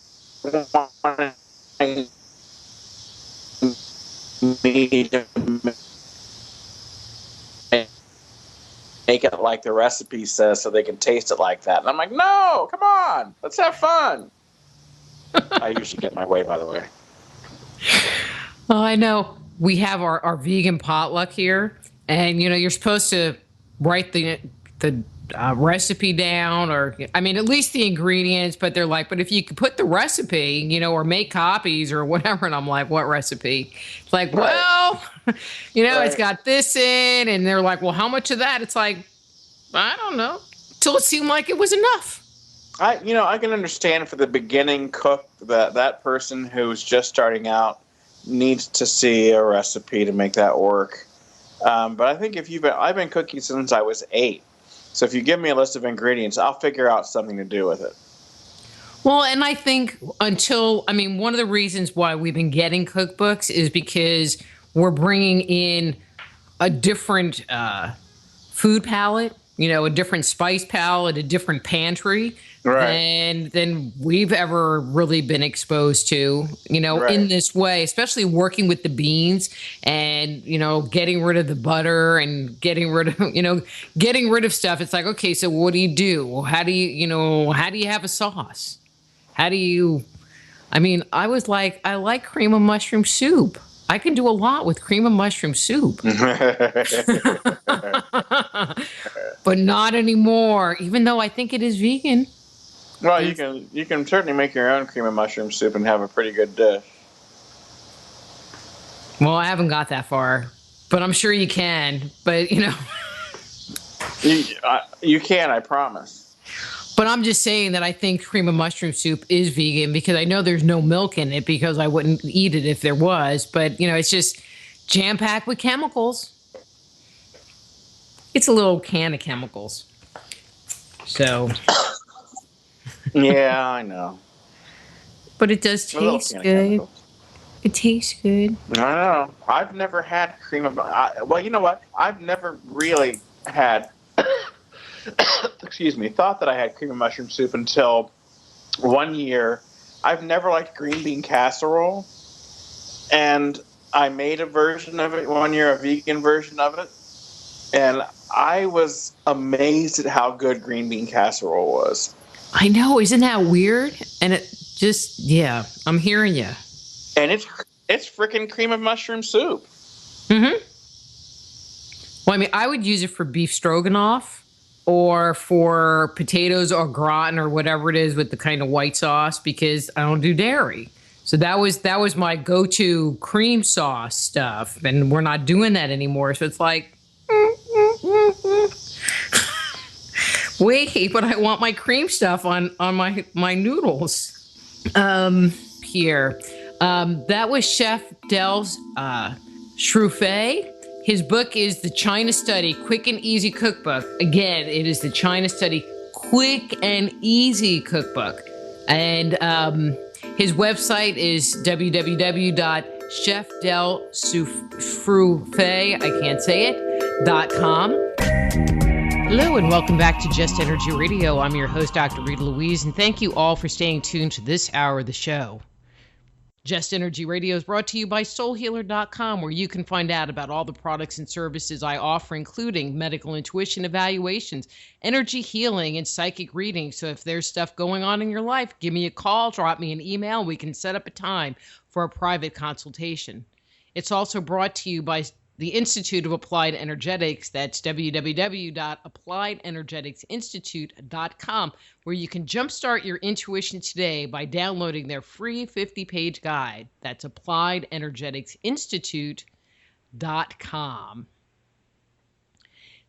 me to make it like the recipe says so they can taste it like that. And I'm like, no, come on, let's have fun. I usually get my way, by the way. Oh, I know. We have our vegan potluck here, and, you know, you're supposed to write the recipe down, or, I mean, at least the ingredients, but they're like, but if you could put the recipe, you know, or make copies or whatever. And I'm like, what recipe? It's like, well, you know, it's got this in, and they're like, well, how much of that? It's like, I don't know, till it seemed like it was enough. I can understand for the beginning cook that person who's just starting out needs to see a recipe to make that work. But I think I've been cooking since I was 8. So if you give me a list of ingredients, I'll figure out something to do with it. Well, and I think one of the reasons why we've been getting cookbooks is because we're bringing in a different food palette, you know, a different spice palette, a different pantry than we've ever really been exposed to, you know, in this way, especially working with the beans and, you know, getting rid of the butter and getting rid of stuff. It's like, okay, so what do you do? How do you have a sauce? I was like, I like cream of mushroom soup. I can do a lot with cream of mushroom soup. But not anymore, even though I think it is vegan. Well, you can certainly make your own cream of mushroom soup and have a pretty good dish. Well, I haven't got that far, but I'm sure you can. But, you know. You can, I promise. But I'm just saying that I think cream of mushroom soup is vegan because I know there's no milk in it because I wouldn't eat it if there was. But, you know, it's just jam-packed with chemicals. It's a little can of chemicals. So. Yeah, I know. But it does taste good. It tastes good. I know. I've never had cream of... well, you know what? I've never really had... excuse me, thought that I had cream of mushroom soup until one year. I've never liked green bean casserole, and I made a version of it one year, a vegan version of it, and I was amazed at how good green bean casserole was. I know, isn't that weird? And it just, yeah, I'm hearing you. And it's freaking cream of mushroom soup. Mm-hmm. Well, I mean, I would use it for beef stroganoff. Or for potatoes or gratin or whatever it is with the kind of white sauce because I don't do dairy. So that was my go-to cream sauce stuff, and we're not doing that anymore. So it's like, wait, but I want my cream stuff on my noodles. Here, that was Chef Del Soufre. His book is The China Study, Quick and Easy Cookbook. Again, it is The China Study, Quick and Easy Cookbook. And his website is www.chefdelsoufre, I can't say it, .com. Hello and welcome back to Just Energy Radio. I'm your host, Dr. Rita Louise, and thank you all for staying tuned to this hour of the show. Just Energy Radio is brought to you by soulhealer.com, where you can find out about all the products and services I offer, including medical intuition evaluations, energy healing, and psychic readings. So if there's stuff going on in your life, give me a call, drop me an email. We can set up a time for a private consultation. It's also brought to you by the Institute of Applied Energetics. That's www.appliedenergeticsinstitute.com, where you can jumpstart your intuition today by downloading their free 50-page guide. That's appliedenergeticsinstitute.com.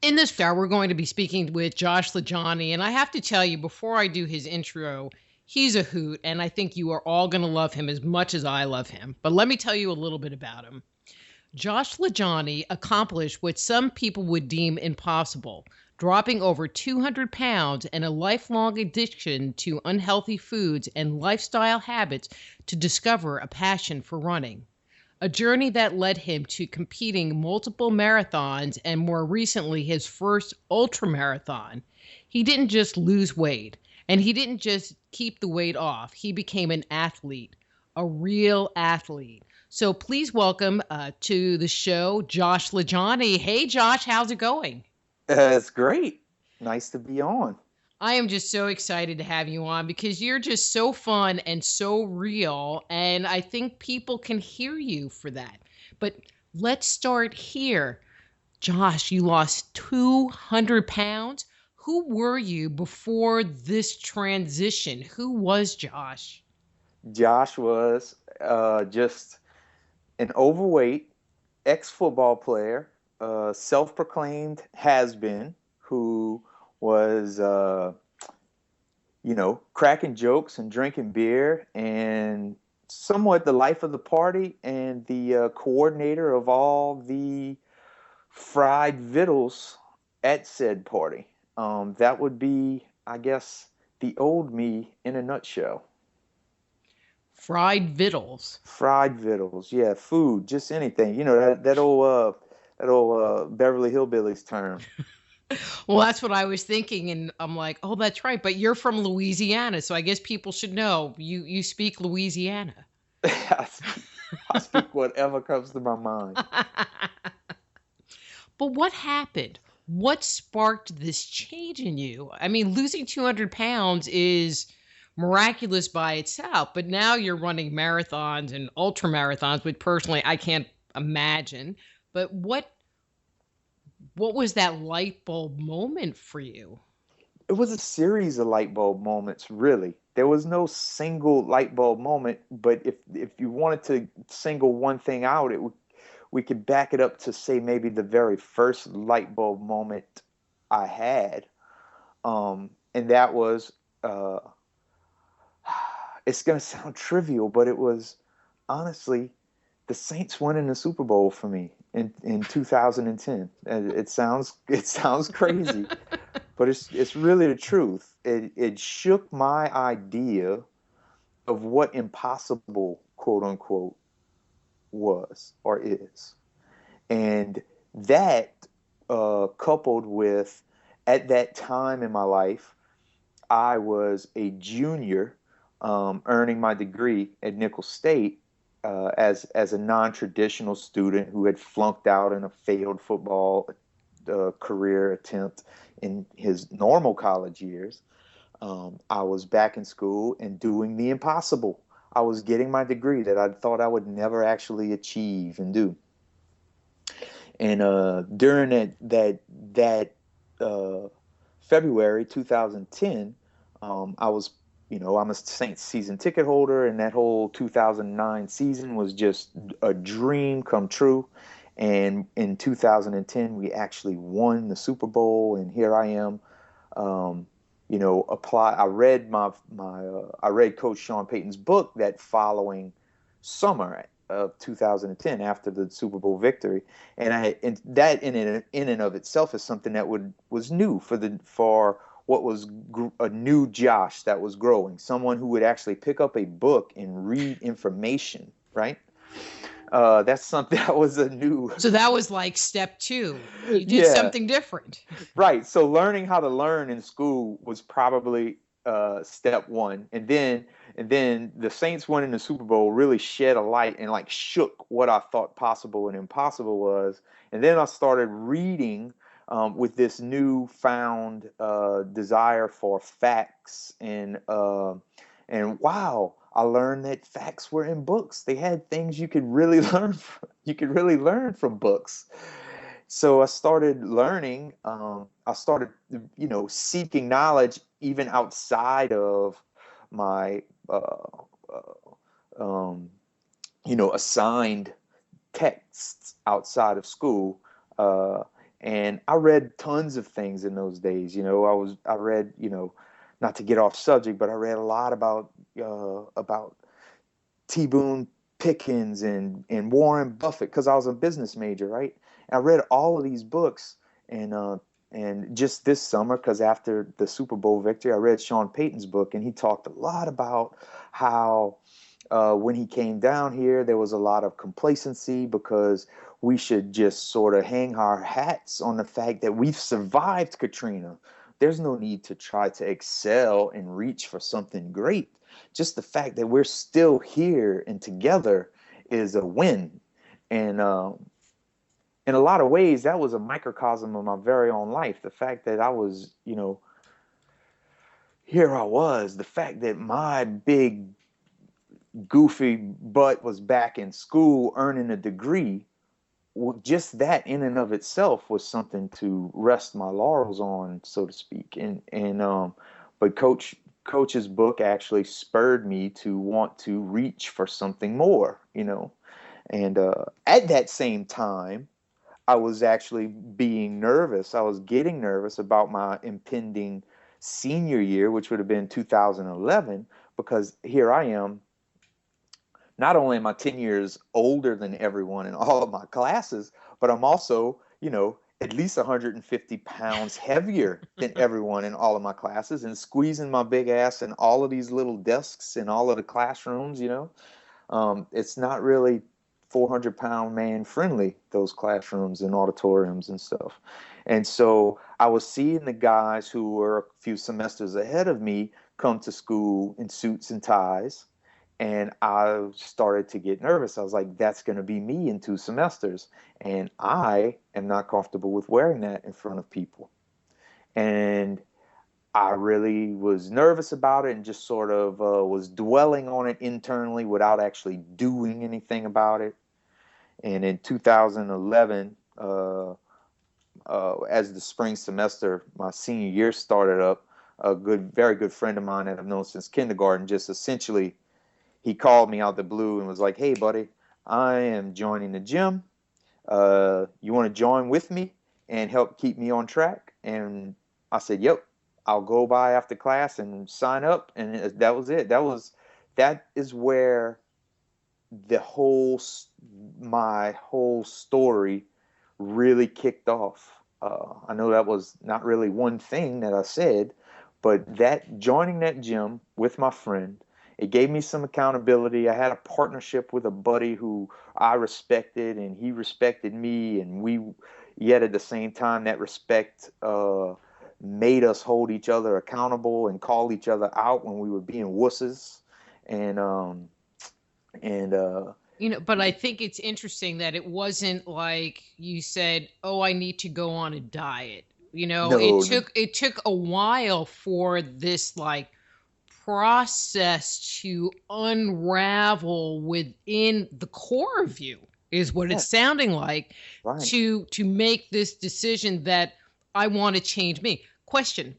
In this hour, we're going to be speaking with Josh LaJuanie, and I have to tell you, before I do his intro, he's a hoot, and I think you are all going to love him as much as I love him. But let me tell you a little bit about him. Josh LaJuanie accomplished what some people would deem impossible, dropping over 200 pounds and a lifelong addiction to unhealthy foods and lifestyle habits to discover a passion for running. A journey that led him to competing multiple marathons and more recently his first ultramarathon. He didn't just lose weight, and he didn't just keep the weight off. He became an athlete, a real athlete. So please welcome to the show, Josh LaJuanie. Hey, Josh, how's it going? It's great. Nice to be on. I am just so excited to have you on because you're just so fun and so real, and I think people can hear you for that. But let's start here. Josh, you lost 200 pounds. Who were you before this transition? Who was Josh? Josh was just an overweight ex-football player, self-proclaimed has-been, who was, cracking jokes and drinking beer and somewhat the life of the party and the coordinator of all the fried victuals at said party. That would be, I guess, the old me in a nutshell. Fried victuals. Fried victuals, yeah, food, just anything. You know, that old Beverly Hillbillies term. Well, that's what I was thinking, and I'm like, oh, that's right. But you're from Louisiana, so I guess people should know you speak Louisiana. I speak whatever comes to my mind. But what happened? What sparked this change in you? I mean, losing 200 pounds is miraculous by itself, but now you're running marathons and ultra marathons, which personally I can't imagine. But what was that light bulb moment for you? It was a series of light bulb moments, really. There was no single light bulb moment, but if you wanted to single one thing out, we could back it up to say maybe the very first light bulb moment I had, and that was it's going to sound trivial, but it was honestly the Saints winning the Super Bowl for me in 2010. It sounds crazy, but it's really the truth. It shook my idea of what impossible, quote unquote, was or is, and that coupled with, at that time in my life, I was a junior, earning my degree at Nicholls State, as a non-traditional student who had flunked out in a failed football career attempt in his normal college years. I was back in school and doing the impossible. I was getting my degree that I thought I would never actually achieve and do. And during that February 2010, I was, I'm a Saints season ticket holder, and that whole 2009 season was just a dream come true. And in 2010, we actually won the Super Bowl, and here I am. I read I read Coach Sean Payton's book that following summer of 2010 after the Super Bowl victory, and that in and of itself is something that was new for what was a new Josh that was growing, someone who would actually pick up a book and read information, right? That's something that was a new. So that was like step 2. You did something different. Right. So learning how to learn in school was probably step 1, and then the Saints winning the Super Bowl really shed a light and like shook what I thought possible and impossible was. And then I started reading with this newfound desire for facts, and wow, I learned that facts were in books. They had things you could really learn from books. So I started learning. I started, seeking knowledge even outside of my, assigned texts outside of school. And I read tons of things in those days. I read, not to get off subject, but I read a lot about T. Boone Pickens and Warren Buffett, because I was a business major, right? And I read all of these books, and just this summer, because after the Super Bowl victory, I read Sean Payton's book, and he talked a lot about how when he came down here, there was a lot of complacency because we should just sort of hang our hats on the fact that we've survived Katrina. There's no need to try to excel and reach for something great. Just the fact that we're still here and together is a win. And in a lot of ways, that was a microcosm of my very own life. The fact that I was, here I was, the fact that my big goofy butt was back in school earning a degree, just that in and of itself was something to rest my laurels on, so to speak. But Coach's book actually spurred me to want to reach for something more, And at that same time, I was actually being nervous. I was getting nervous about my impending senior year, which would have been 2011, because here I am. Not only am I 10 years older than everyone in all of my classes, but I'm also, at least 150 pounds heavier than everyone in all of my classes, and squeezing my big ass in all of these little desks in all of the classrooms, It's not really 400-pound man friendly, those classrooms and auditoriums and stuff. And so I was seeing the guys who were a few semesters ahead of me come to school in suits and ties. And I started to get nervous. I was like, that's going to be me in 2 semesters. And I am not comfortable with wearing that in front of people. And I really was nervous about it and just sort of was dwelling on it internally without actually doing anything about it. And in 2011, as the spring semester, my senior year started up, very good friend of mine that I've known since kindergarten, just essentially, he called me out the blue and was like, "Hey, buddy, I am joining the gym. You want to join with me and help keep me on track?" And I said, "Yep, I'll go by after class and sign up." And that was it. That is where my whole story really kicked off. I know that was not really one thing that I said, but that joining that gym with my friend, it gave me some accountability. I had a partnership with a buddy who I respected, and he respected me, and yet at the same time, that respect made us hold each other accountable and call each other out when we were being wusses, and But I think it's interesting that it wasn't like you said, "Oh, I need to go on a diet." It no, took a while for this like process to unravel within the core of you, is what it's yes, sounding like, right. to make this decision that I want to change me. Question,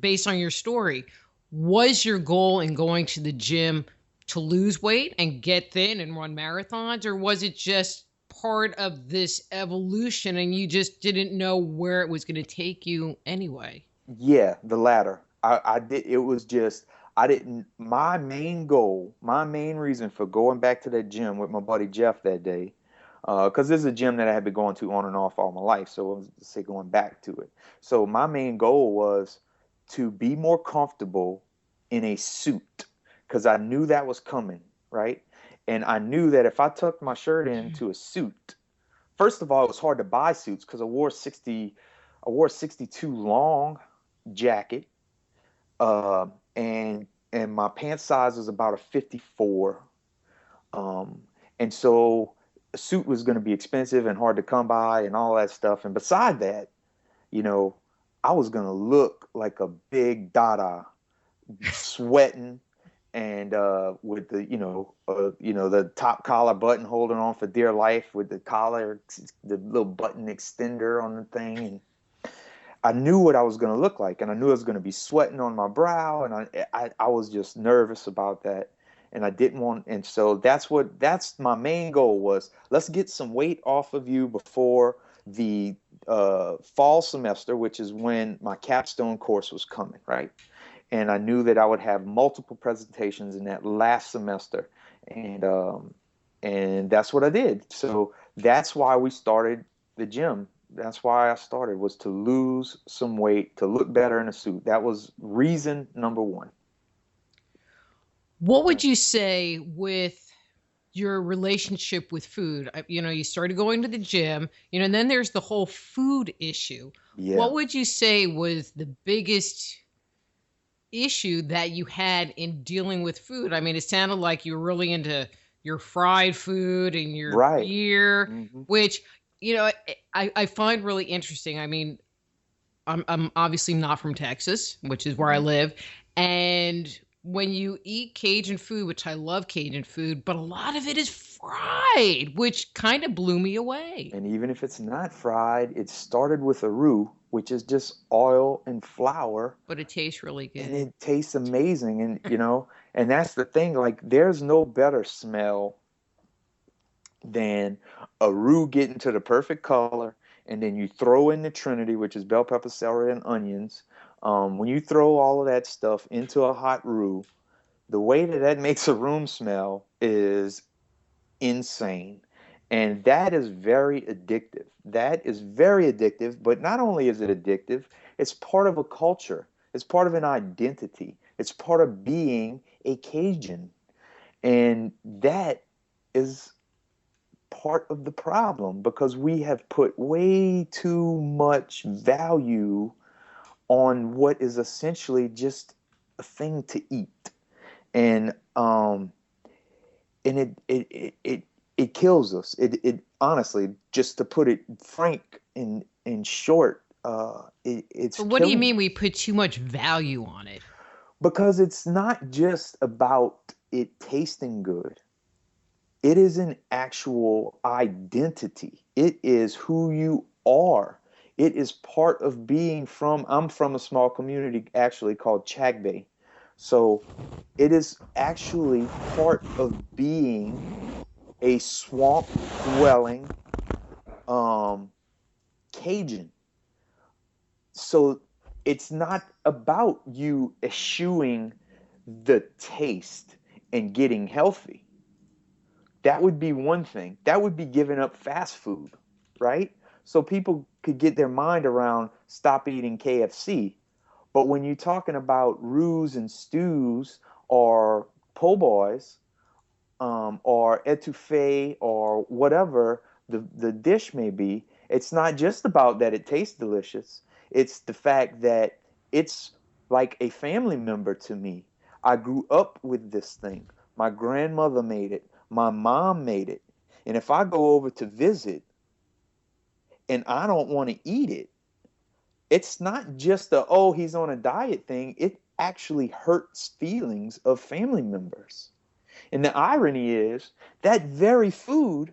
based on your story, was your goal in going to the gym to lose weight and get thin and run marathons, or was it just part of this evolution and you just didn't know where it was going to take you anyway? Yeah, the latter. I did. It was just I didn't. My main goal, my main reason for going back to that gym with my buddy Jeff that day, because this is a gym that I had been going to on and off all my life. So I was to say going back to it. So my main goal was to be more comfortable in a suit because I knew that was coming, right? And I knew that if I tucked my shirt into a suit, first of all, it was hard to buy suits because I wore a 62 long jacket, uh, and my pant size was about a 54. Um, and so a suit was going to be expensive and hard to come by and all that stuff. And beside that, you know, I was going to look like a big dada, sweating and with the top collar button holding on for dear life with the collar, the little button extender on the thing. And I knew what I was going to look like, and I knew I was going to be sweating on my brow, and I was just nervous about that, and I didn't want. And so that's my main goal was, let's get some weight off of you before the fall semester, which is when my capstone course was coming, right? And I knew that I would have multiple presentations in that last semester, and that's what I did. So that's why we started the gym. That's why I started, was to lose some weight, to look better in a suit. That was reason number one. What would you say with your relationship with food? You started going to the gym, and then there's the whole food issue. Yeah. What would you say was the biggest issue that you had in dealing with food? I mean, it sounded like you were really into your fried food and your Right. beer, Mm-hmm. which I find really interesting. I mean, I'm obviously not from Texas, which is where I live, and when you eat Cajun food, which I love Cajun food, but a lot of it is fried, which kind of blew me away. And even if it's not fried, it started with a roux, which is just oil and flour, But it tastes really and good. it tastes amazing. And and that's the thing. Like, there's no better smell than a roux getting to the perfect color, and then you throw in the Trinity, which is bell pepper, celery, and onions. When you throw all of that stuff into a hot roux, the way that makes a room smell is insane. And that is very addictive. That is very addictive, but not only is it addictive, it's part of a culture. It's part of an identity. It's part of being a Cajun. And that is part of the problem, because we have put way too much value on what is essentially just a thing to eat. And it kills us. It honestly, just to put it frank in short, it's But what do you killing mean us. we put too much value on it? Because it's not just about it tasting good. It is an actual identity. It is who you are. It is part of being I'm from a small community actually called Chagbay. So it is actually part of being a swamp dwelling Cajun. So it's not about you eschewing the taste and getting healthy. That would be one thing. That would be giving up fast food, right? So people could get their mind around stop eating KFC. But when you're talking about roux and stews or po' boys, or etouffee or whatever the dish may be, it's not just about that it tastes delicious. It's the fact that it's like a family member to me. I grew up with this thing. My grandmother made it. My mom made it. And if I go over to visit and I don't want to eat it, it's not just oh, he's on a diet thing. It actually hurts feelings of family members. And the irony is that very food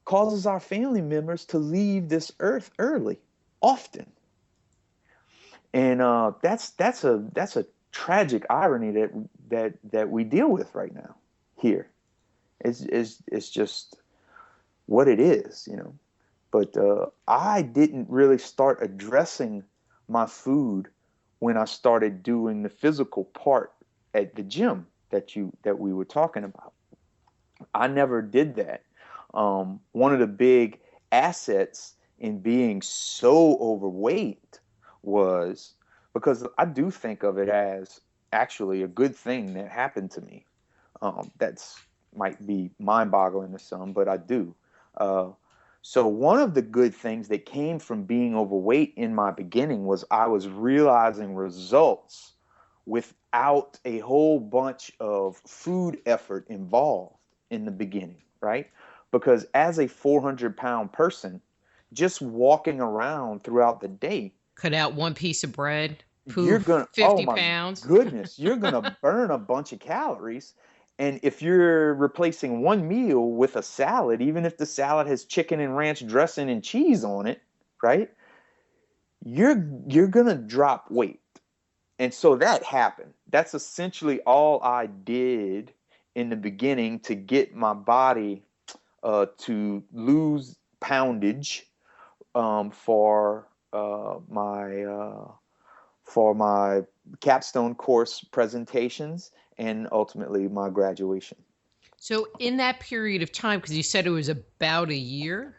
causes our family members to leave this earth early, often. And that's a tragic irony that we deal with right now here. It's just what it is, you know. But I didn't really start addressing my food when I started doing the physical part at the gym that we were talking about. I never did that. One of the big assets in being so overweight was because I do think of it as actually a good thing that happened to me. That's might be mind-boggling to some, but I do. So one of the good things that came from being overweight in my beginning was I was realizing results without a whole bunch of food effort involved in the beginning, right? Because as a 400-pound person, just walking around throughout the day, Cut out one piece of bread. you're Poof, gonna, oh 50 my pounds. goodness, you're gonna burn a bunch of calories. And if you're replacing one meal with a salad, even if the salad has chicken and ranch dressing and cheese on it, right? You're gonna drop weight. And so that happened. That's essentially all I did in the beginning to get my body to lose poundage for my capstone course presentations and ultimately my graduation. So in that period of time, because you said it was about a year,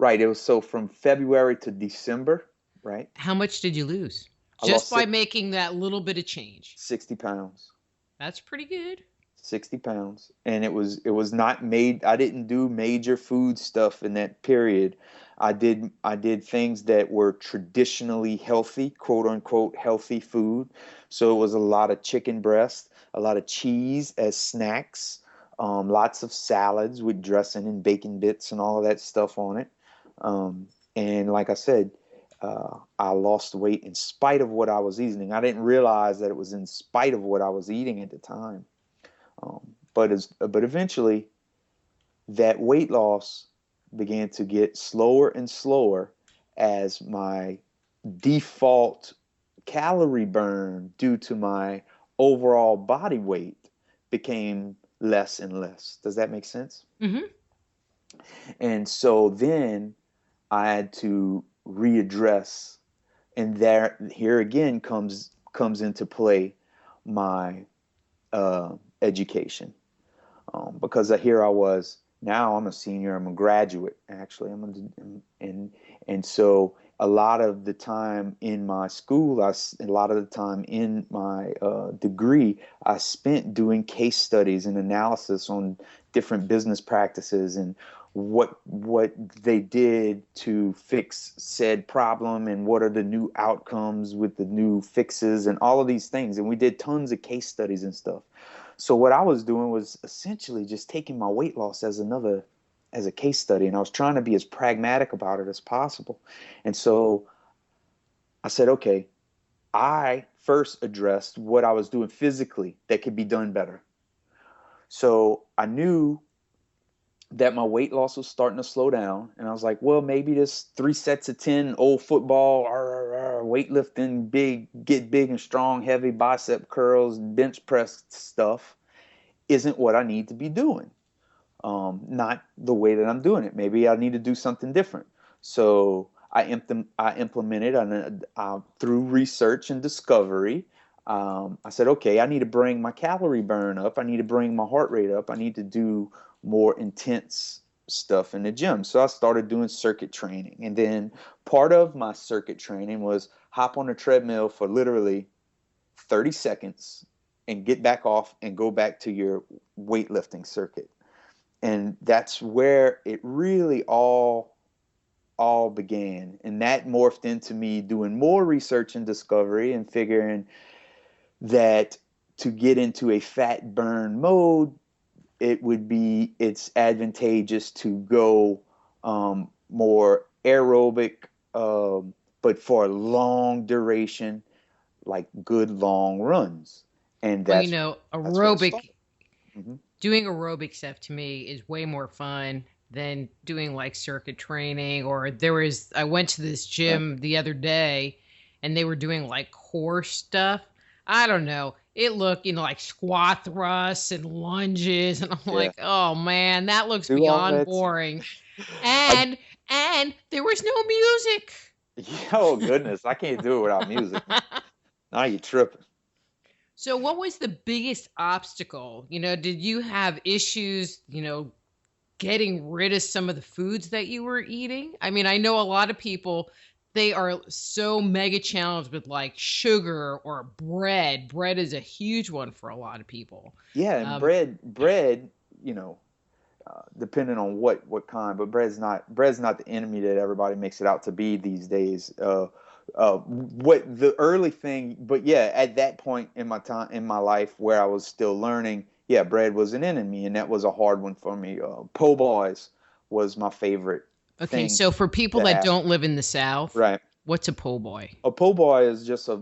Right. It was so from February to December, right? how much did you lose? I Just lost by making that little bit of change. 60 pounds. That's pretty good. 60 pounds. And it was not made, I didn't do major food stuff in that period. I did things that were traditionally healthy, quote unquote healthy food. So it was a lot of chicken breast, a lot of cheese as snacks, lots of salads with dressing and bacon bits and all of that stuff on it. And like I said, I lost weight in spite of what I was eating. I didn't realize that it was in spite of what I was eating at the time. But eventually, that weight loss began to get slower and slower as my default calorie burn due to my overall body weight became less and less. Does that make sense? Mm-hmm. And so then I had to readdress, and here again comes into play my education, because here I was. Now I'm a senior. I'm a graduate. Actually, and so a lot of the time in my school, a lot of the time in my degree, I spent doing case studies and analysis on different business practices and what they did to fix said problem and what are the new outcomes with the new fixes and all of these things. And we did tons of case studies and stuff. So what I was doing was essentially just taking my weight loss as a case study, and I was trying to be as pragmatic about it as possible. And so I said, okay, I first addressed what I was doing physically that could be done better. So I knew that my weight loss was starting to slow down. And I was like, well, maybe this 3 sets of 10 old football, weightlifting, get big and strong, heavy bicep curls, bench press stuff isn't what I need to be doing. Not the way that I'm doing it. Maybe I need to do something different. So I implemented through research and discovery. I said, okay, I need to bring my calorie burn up. I need to bring my heart rate up. I need to do more intense stuff in the gym. So I started doing circuit training. And then part of my circuit training was hop on the treadmill for literally 30 seconds and get back off and go back to your weightlifting circuit. And that's where it really all began. And that morphed into me doing more research and discovery and figuring that to get into a fat burn mode, it's advantageous to go more aerobic, but for a long duration, like good long runs. And that's, aerobic, doing aerobic stuff to me is way more fun than doing like circuit training. Or I went to this gym the other day and they were doing like core stuff. I don't know. It looked, like squat thrusts and lunges. And I'm like, oh man, that looks beyond boring. And there was no music. Oh goodness, I can't do it without music. Now you're tripping. So what was the biggest obstacle? Did you have issues, getting rid of some of the foods that you were eating? I mean, I know a lot of people, they are so mega challenged with like sugar or bread. Bread is a huge one for a lot of people. Yeah, and bread, depending on what kind, but bread's not the enemy that everybody makes it out to be these days. What the early thing, but yeah, at that point in my life where I was still learning, yeah, bread was an enemy, and that was a hard one for me. Po' boys was my favorite. Okay, so for people that don't live in the South, right? What's a po' boy? A po' boy is just a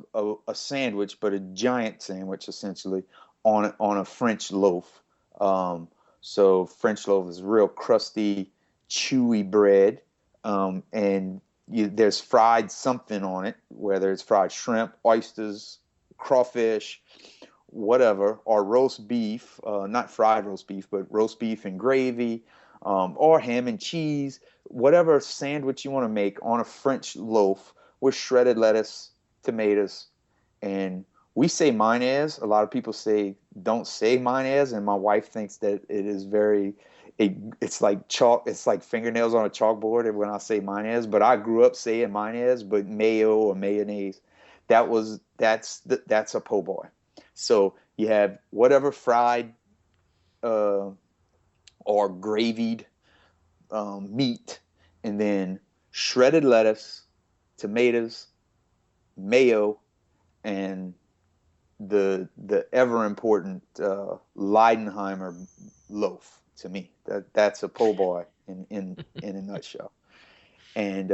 sandwich, but a giant sandwich essentially on a French loaf. So French loaf is real crusty, chewy bread, and there's fried something on it, whether it's fried shrimp, oysters, crawfish, whatever, or roast beef, not fried roast beef, but roast beef and gravy, or ham and cheese, whatever sandwich you want to make on a French loaf with shredded lettuce, tomatoes, and we say mayonnaise. A lot of people don't say mayonnaise, and my wife thinks that it is it's like chalk. It's like fingernails on a chalkboard when I say mayonnaise. But I grew up saying mayonnaise, but mayo or mayonnaise. That's a po' boy. So you have whatever fried or gravied meat, and then shredded lettuce, tomatoes, mayo, and the ever important Leidenheimer loaf. To me, that's a po' boy in a nutshell. And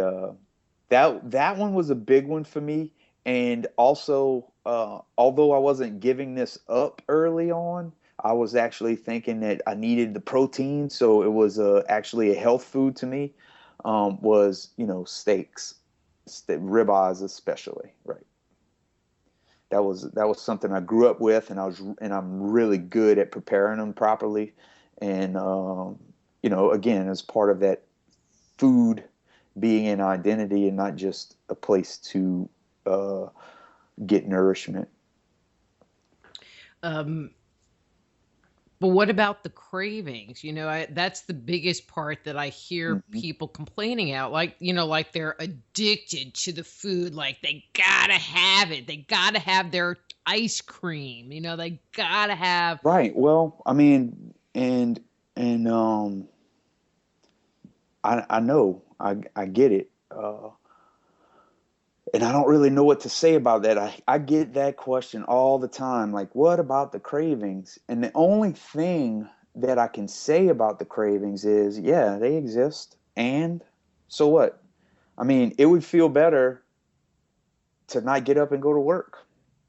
that one was a big one for me. And also, although I wasn't giving this up early on, I was actually thinking that I needed the protein. So it was actually a health food to me. Was steaks, ribeyes especially, right? That was something I grew up with, and I'm really good at preparing them properly. And again, as part of that food being an identity and not just a place to get nourishment. But what about the cravings? That's the biggest part that I hear people complaining out. Like they're addicted to the food. Like they gotta have it. They gotta have their ice cream. They gotta have. Right. Well, I mean, and I know, I get it. And I don't really know what to say about that. I get that question all the time. Like, what about the cravings? And the only thing that I can say about the cravings is, yeah, they exist. And so what? I mean, it would feel better to not get up and go to work.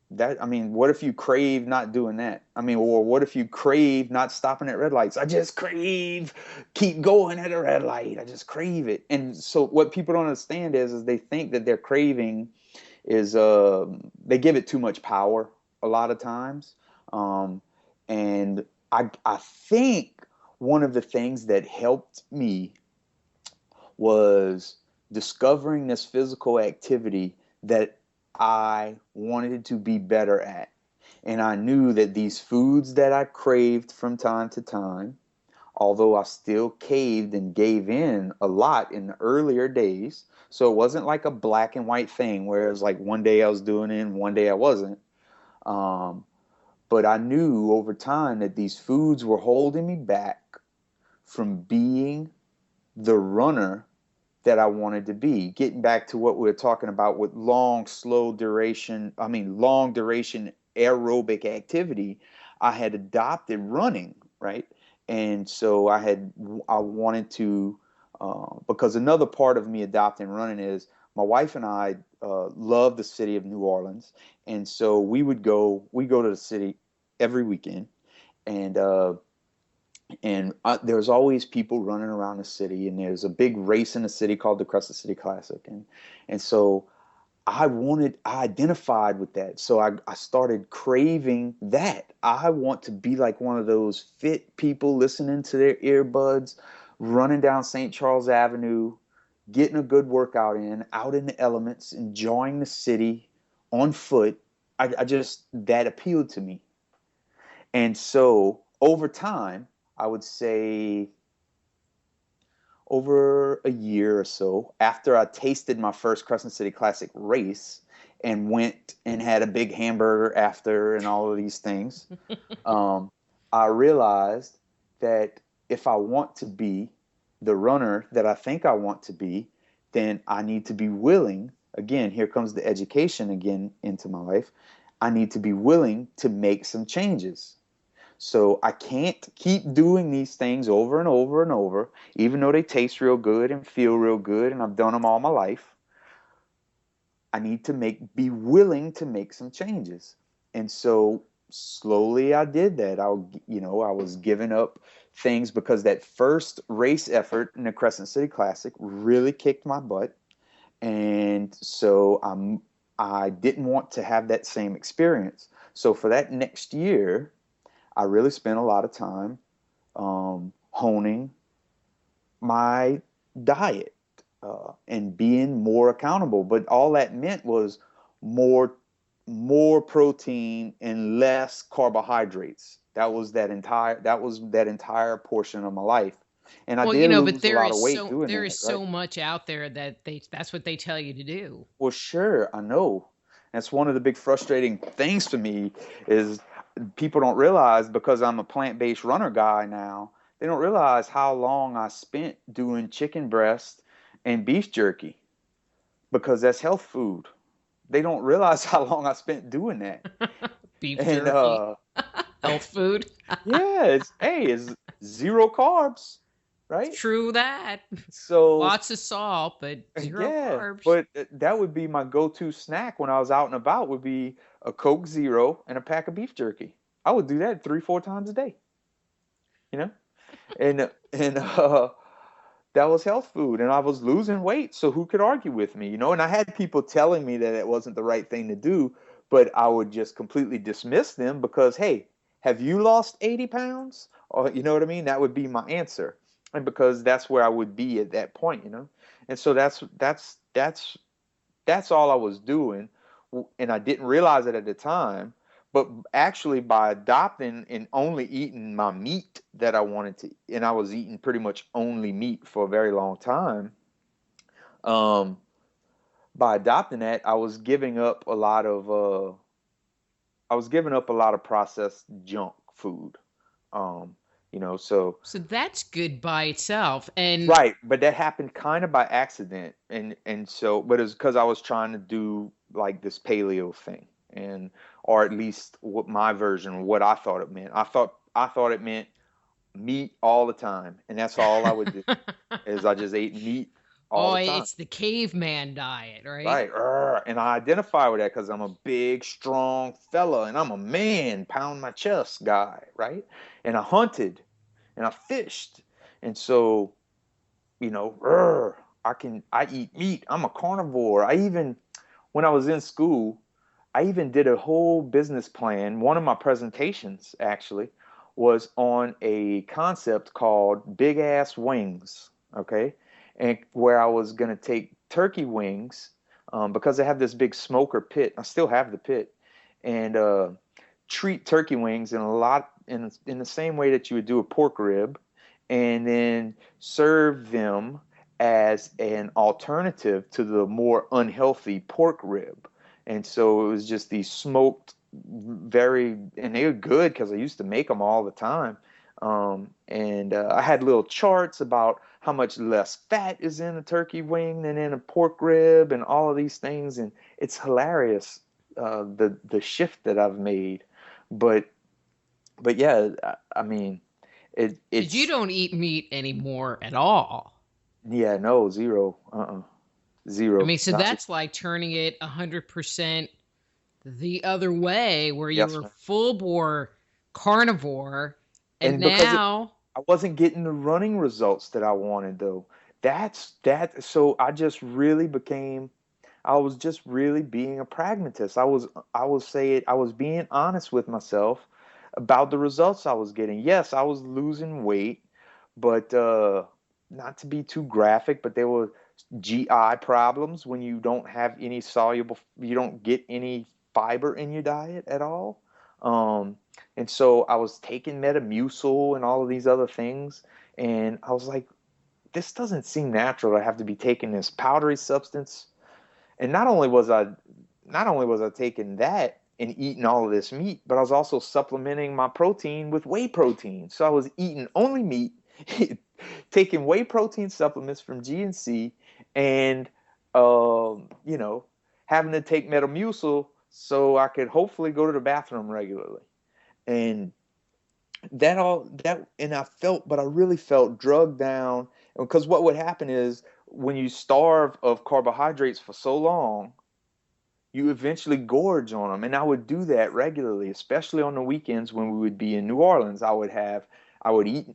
What if you crave not doing that? Or what if you crave not stopping at red lights? I just crave keep going at a red light. I just crave it. And so what people don't understand is they think that their craving is they give it too much power a lot of times. And I think one of the things that helped me was discovering this physical activity that I wanted to be better at. And I knew that these foods that I craved from time to time, although I still caved and gave in a lot in the earlier days, so it wasn't like a black and white thing where it was like one day I was doing it and one day I wasn't. But I knew over time that these foods were holding me back from being the runner that I wanted to be. Getting back to what we were talking about with long duration aerobic activity, I had adopted running, right? And so I wanted to, because another part of me adopting running is my wife and I love the city of New Orleans. And so we go to the city every weekend, and there's always people running around the city, and there's a big race in the city called the Crescent City Classic, and so I identified with that, so I started craving that. I want to be like one of those fit people listening to their earbuds, running down St. Charles Avenue, getting a good workout in, out in the elements, enjoying the city on foot. That appealed to me. And so over time, I would say over a year or so after I tasted my first Crescent City Classic race and went and had a big hamburger after and all of these things, I realized that if I want to be the runner that I think I want to be, then I need to be willing, again, here comes the education again into my life, I need to be willing to make some changes. So I can't keep doing these things over and over and over, even though they taste real good and feel real good, and I've done them all my life. I need to be willing to make some changes. And so slowly I did that. I was giving up things because that first race effort in the Crescent City Classic really kicked my butt. And so I didn't want to have that same experience. So for that next year, I really spent a lot of time honing my diet and being more accountable. But all that meant was more protein and less carbohydrates. That was that entire portion of my life. And I did lose a lot of weight doing that. There is so much out there that that's what they tell you to do. Well, sure, I know. That's one of the big frustrating things for me is people don't realize, because I'm a plant-based runner guy now, they don't realize how long I spent doing chicken breast and beef jerky, because that's health food. They don't realize how long I spent doing that. Beef jerky. Health food. Yeah, it's zero carbs, right? True that. So lots of salt, but zero carbs. But that would be my go-to snack when I was out and about, would be a Coke Zero and a pack of beef jerky. I would do that 3-4 times a day, and that was health food, and I was losing weight. So who could argue with me, And I had people telling me that it wasn't the right thing to do, but I would just completely dismiss them because, hey, have you lost 80 pounds? Or, you know what I mean? That would be my answer. And because that's where I would be at that point, And so that's all I was doing. And I didn't realize it at the time, but actually by adopting and only eating my meat that I wanted to, and I was eating pretty much only meat for a very long time. By adopting that, I was giving up a lot of processed junk food. So that's good by itself. And right, but that happened kind of by accident, but it's because I was trying to do like this paleo thing, or at least what my version, what I thought it meant. I thought it meant meat all the time, and that's all I would do is I just ate meat all Oh, the time. it's the caveman diet, right? Right. And I identify with that because I'm a big, strong fella and I'm a man, pound my chest guy, right? And I hunted and I fished. And so, I eat meat. I'm a carnivore. When I was in school, I even did a whole business plan. One of my presentations actually was on a concept called big ass wings. Okay. And where I was going to take turkey wings, because I have this big smoker pit. I still have the pit, and treat turkey wings in the same way that you would do a pork rib, and then serve them as an alternative to the more unhealthy pork rib. And so it was just these smoked, and they were good because I used to make them all the time. And I had little charts about how much less fat is in a turkey wing than in a pork rib, and all of these things. And it's hilarious, the shift that I've made. But yeah, I mean, Because you it's don't eat meat anymore at all. yeah, no, zero, I zero. mean, so Not that's like turning it 100% the other way, where you yes, were ma'am. full bore carnivore, and And because now, I wasn't getting the running results that I wanted though. So I was just really being a pragmatist. I was being honest with myself about the results I was getting. Yes, I was losing weight, but not to be too graphic, but there were GI problems when you don't get any fiber in your diet at all. Um, and so I was taking Metamucil and all of these other things, and I was like, this doesn't seem natural to have to be taking this powdery substance. And not only was I taking that and eating all of this meat, but I was also supplementing my protein with whey protein. So I was eating only meat, taking whey protein supplements from GNC, and you know, having to take Metamucil so I could hopefully go to the bathroom regularly. And I really felt drugged down, because what would happen is when you starve of carbohydrates for so long, you eventually gorge on them. And I would do that regularly, especially on the weekends when we would be in New Orleans. I would eat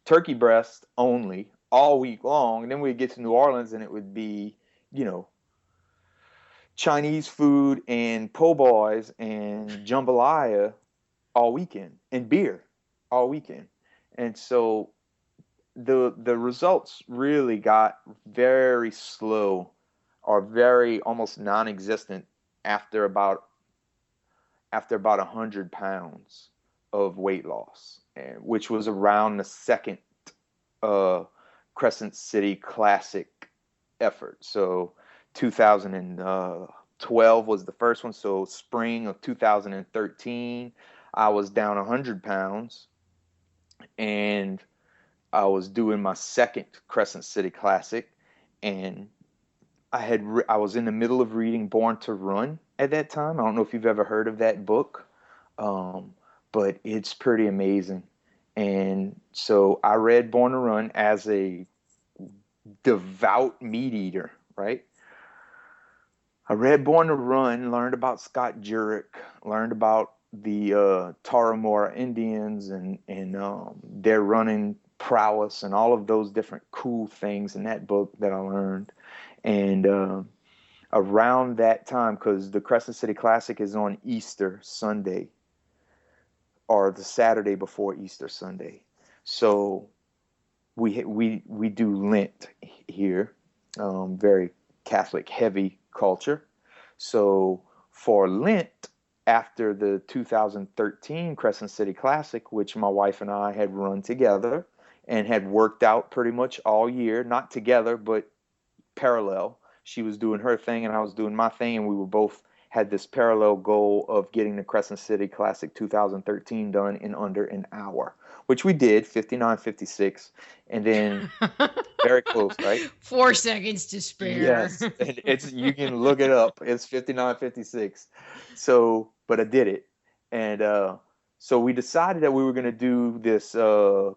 turkey breast only all week long, and then we'd get to New Orleans and it would be, you know, Chinese food and po' boys and jambalaya all weekend, and beer all weekend. And so the results really got very slow, or very almost non-existent, after about 100 pounds of weight loss, which was around the second uh, Crescent City Classic effort. So 2012 was the first one. So spring of 2013, I was down 100 pounds, and I was doing my second Crescent City Classic, and I was in the middle of reading Born to Run at that time. I don't know if you've ever heard of that book, but it's pretty amazing. And so I read Born to Run as a devout meat eater, right? I read Born to Run, learned about Scott Jurek, learned about the Tarahumara Indians and their running prowess and all of those different cool things in that book that I learned. And around that time, because the Crescent City Classic is on Easter Sunday, or the Saturday before Easter Sunday, so we do Lent here, very Catholic heavy culture. So for Lent, after the 2013 Crescent City Classic, which my wife and I had run together and had worked out pretty much all year, not together, but parallel. She was doing her thing and I was doing my thing, and we were both had this parallel goal of getting the Crescent City Classic 2013 done in under an hour, which we did, 59:56, and then very close, right? 4 seconds to spare. Yes, and you can look it up. It's 59:56. So, but I did it, and so we decided that we were going to do this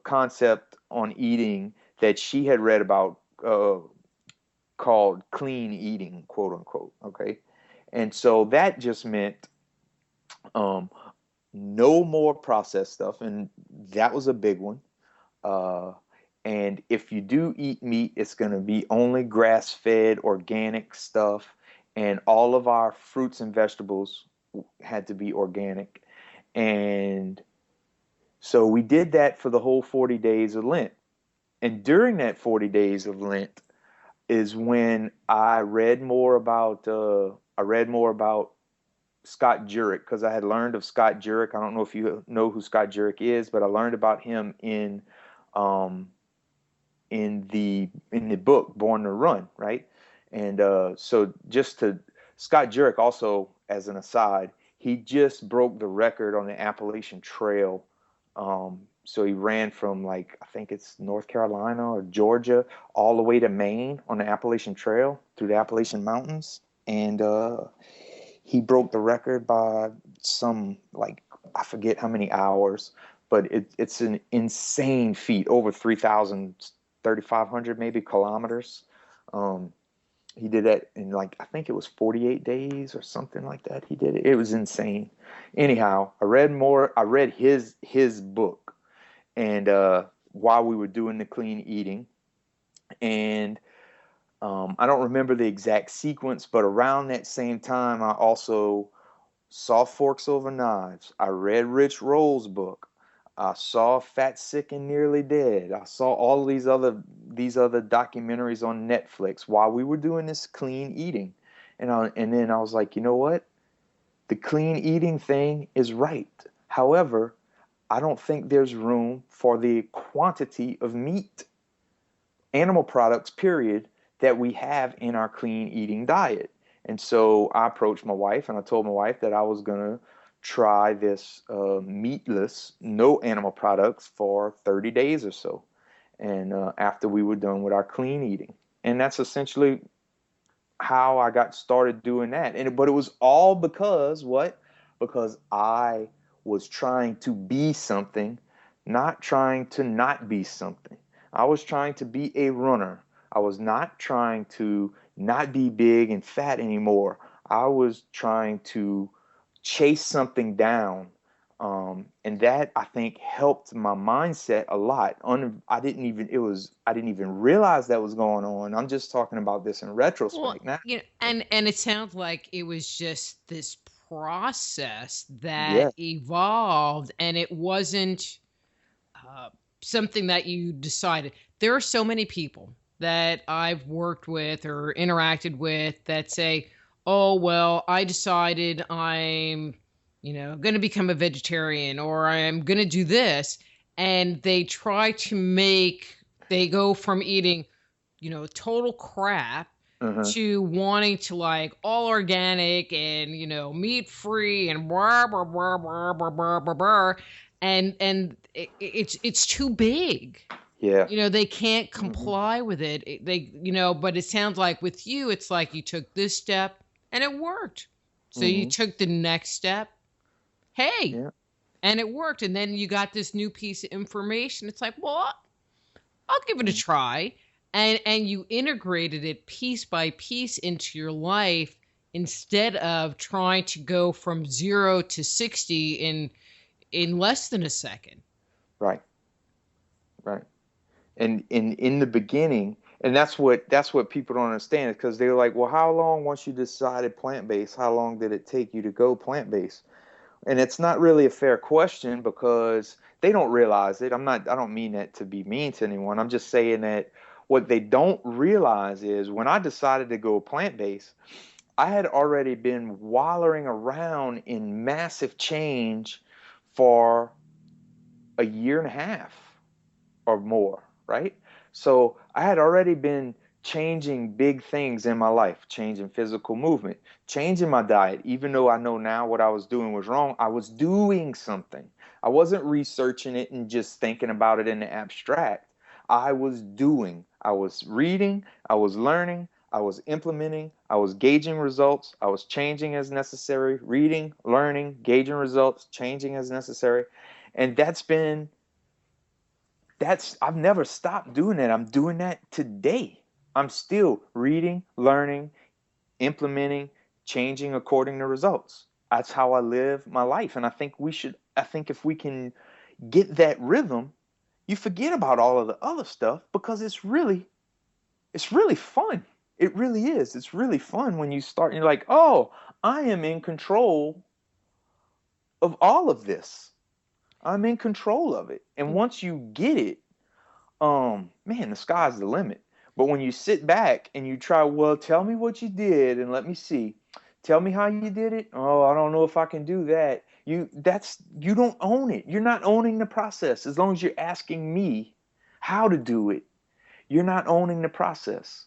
concept on eating that she had read about called clean eating, quote unquote. Okay. And so that just meant um, no more processed stuff. And that was a big one. Uh, and if you do eat meat, it's going to be only grass-fed organic stuff. And all of our fruits and vegetables had to be organic. And so we did that for the whole 40 days of Lent. And during that 40 days of Lent is when I read more about Scott Jurek, because I had learned of Scott Jurek. I don't know if you know who Scott Jurek is, but I learned about him um, in the book Born to Run, right? And so Scott Jurek also, as an aside, he just broke the record on the Appalachian Trail. So he ran from, like, I think it's North Carolina or Georgia all the way to Maine on the Appalachian Trail through the Appalachian Mountains. And he broke the record by some, like, I forget how many hours, but it's an insane feat, over 3,500 maybe kilometers. He did that in, like, I think it was 48 days or something like that. He did it. It was insane. Anyhow, I read his book, and while we were doing the clean eating, and I don't remember the exact sequence, but around that same time, I also saw Forks Over Knives. I read Rich Roll's book. I saw Fat, Sick, and Nearly Dead. I saw all these other documentaries on Netflix while we were doing this clean eating. And then I was like, you know what? The clean eating thing is right. However, I don't think there's room for the quantity of meat, animal products, period, that we have in our clean eating diet. And so I approached my wife and I told my wife that I was going to try this meatless, no animal products for 30 days or so. And after we were done with our clean eating. And that's essentially how I got started doing that. But it was all because what? Because I was trying to be something, not trying to not be something. I was trying to be a runner. I was not trying to not be big and fat anymore. I was trying to chase something down. And that, I think, helped my mindset a lot. I didn't even realize that was going on. I'm just talking about this in retrospect now. And it sounds like it was just this process Yeah. that evolved, and it wasn't something that you decided. There are so many people that I've worked with or interacted with that say, oh, well, I decided I'm, going to become a vegetarian, or I'm going to do this. And they go from eating, total crap to wanting to, like, all organic and, meat free and blah, blah, blah, blah, blah, blah, blah, blah. And it's too big. Yeah. They can't comply with it. But it sounds like with you, it's like you took this step and it worked. So you took the next step. Hey, Yeah. and it worked. And then you got this new piece of information. It's like, well, I'll give it a try. And you integrated it piece by piece into your life instead of trying to go from 0 to 60 in less than a second. Right. And in the beginning, and that's what people don't understand, because they're like, well, how long, once you decided plant-based, how long did it take you to go plant-based? And it's not really a fair question, because they don't realize it. I don't mean that to be mean to anyone. I'm just saying that what they don't realize is when I decided to go plant-based, I had already been wallowing around in massive change for a year and a half or more, right? So I had already been changing big things in my life, changing physical movement, changing my diet. Even though I know now what I was doing was wrong, I was doing something. I wasn't researching it and just thinking about it in the abstract. I was doing. I was reading, I was learning, I was implementing, I was gauging results, I was changing as necessary, reading, learning, gauging results, changing as necessary. And I've never stopped doing that. I'm doing that today. I'm still reading, learning, implementing, changing according to results. That's how I live my life. And I think if we can get that rhythm, you forget about all of the other stuff because it's really fun. It really is. It's really fun when you start and you're like, oh, I am in control of all of this. I'm in control of it. And once you get it, man, the sky's the limit. But when you sit back and you try, well, tell me what you did and let me see. Tell me how you did it. Oh, I don't know if I can do that. You don't own it. You're not owning the process. As long as you're asking me how to do it, you're not owning the process.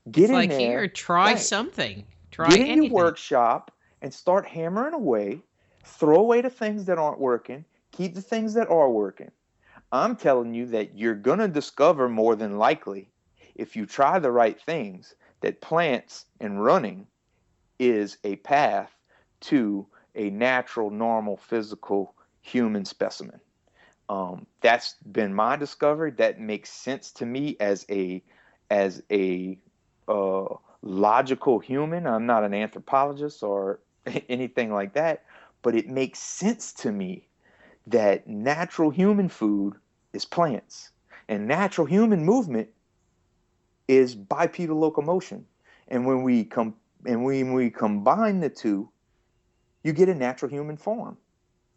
Get It's in like, here, there, try right? something. Try Get in your anything. workshop and start hammering away. Throw away the things that aren't working. Keep the things that are working. I'm telling you that you're going to discover more than likely, if you try the right things, that plants and running is a path to a natural, normal, physical human specimen. That's been my discovery. That makes sense to me as a logical human. I'm not an anthropologist or anything like that, but it makes sense to me that natural human food is plants and natural human movement is bipedal locomotion. And when we combine the two, you get a natural human form.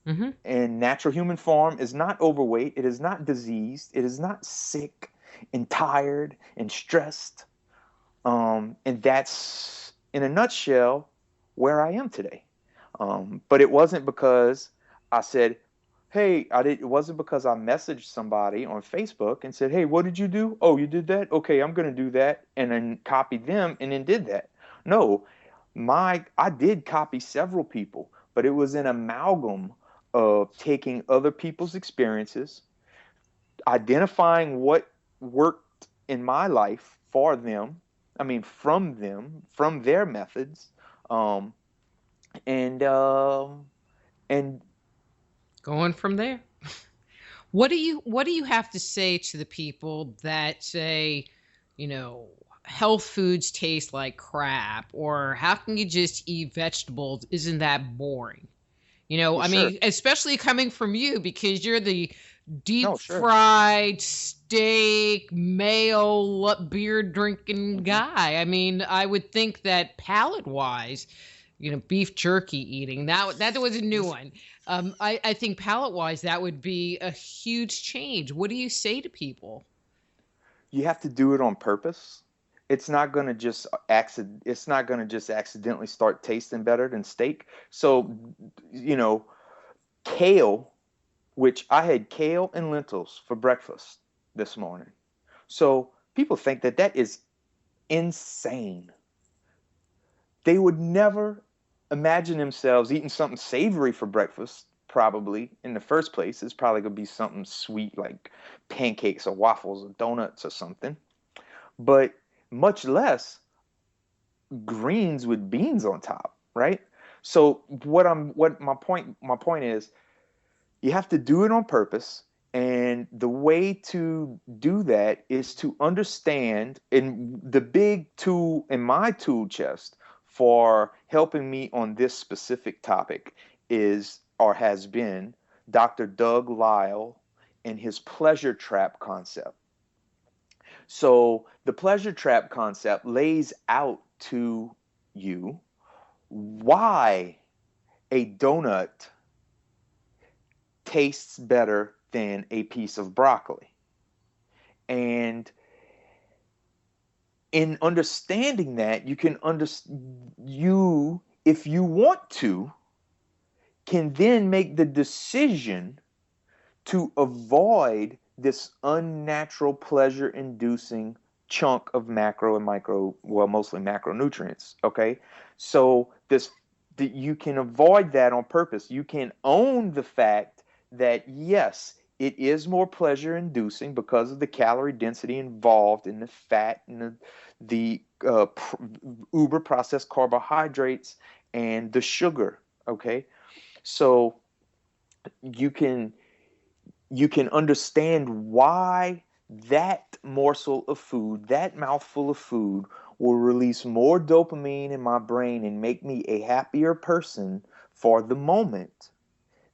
Mm-hmm. And natural human form is not overweight, it is not diseased, it is not sick and tired and stressed. And that's, in a nutshell, where I am today. But it wasn't because I said, hey, it wasn't because I messaged somebody on Facebook and said, hey, what did you do? Oh, you did that? Okay, I'm going to do that. And then copied them and then did that. No, I did copy several people, but it was an amalgam of taking other people's experiences, identifying what worked in my life for them, from them, from their methods, um, and and Going from there. What do you have to say to the people that say, health foods taste like crap, or how can you just eat vegetables? Isn't that boring? well, sure, Especially coming from you, because you're the no, deep sure. fried steak, mayo, beer drinking Hmm. guy. I would think that palate wise, beef jerky eating, that was a new one. I think palate wise, that would be a huge change. What do you say to people? You have to do it on purpose. It's not going to just accidentally start tasting better than steak. So, you know, kale, which I had kale and lentils for breakfast this morning. So people think that that is insane. They would never imagine themselves eating something savory for breakfast, probably in the first place. It's probably going to be something sweet like pancakes or waffles or donuts or something, but much less greens with beans on top, right? So what my point is, you have to do it on purpose. And the way to do that is to understand, and the big tool in my tool chest for helping me on this specific topic is, or has been, Dr. Doug Lisle and his pleasure trap concept. So the pleasure trap concept lays out to you why a donut tastes better than a piece of broccoli. And in understanding that, if you want to, can then make the decision to avoid this unnatural pleasure inducing chunk of macro and micro, well, mostly macronutrients. Okay. So that you can avoid that on purpose. You can own the fact that yes, it is more pleasure inducing because of the calorie density involved in the fat and the uber processed carbohydrates and the sugar. Okay. So you can understand why that morsel of food, that mouthful of food, will release more dopamine in my brain and make me a happier person for the moment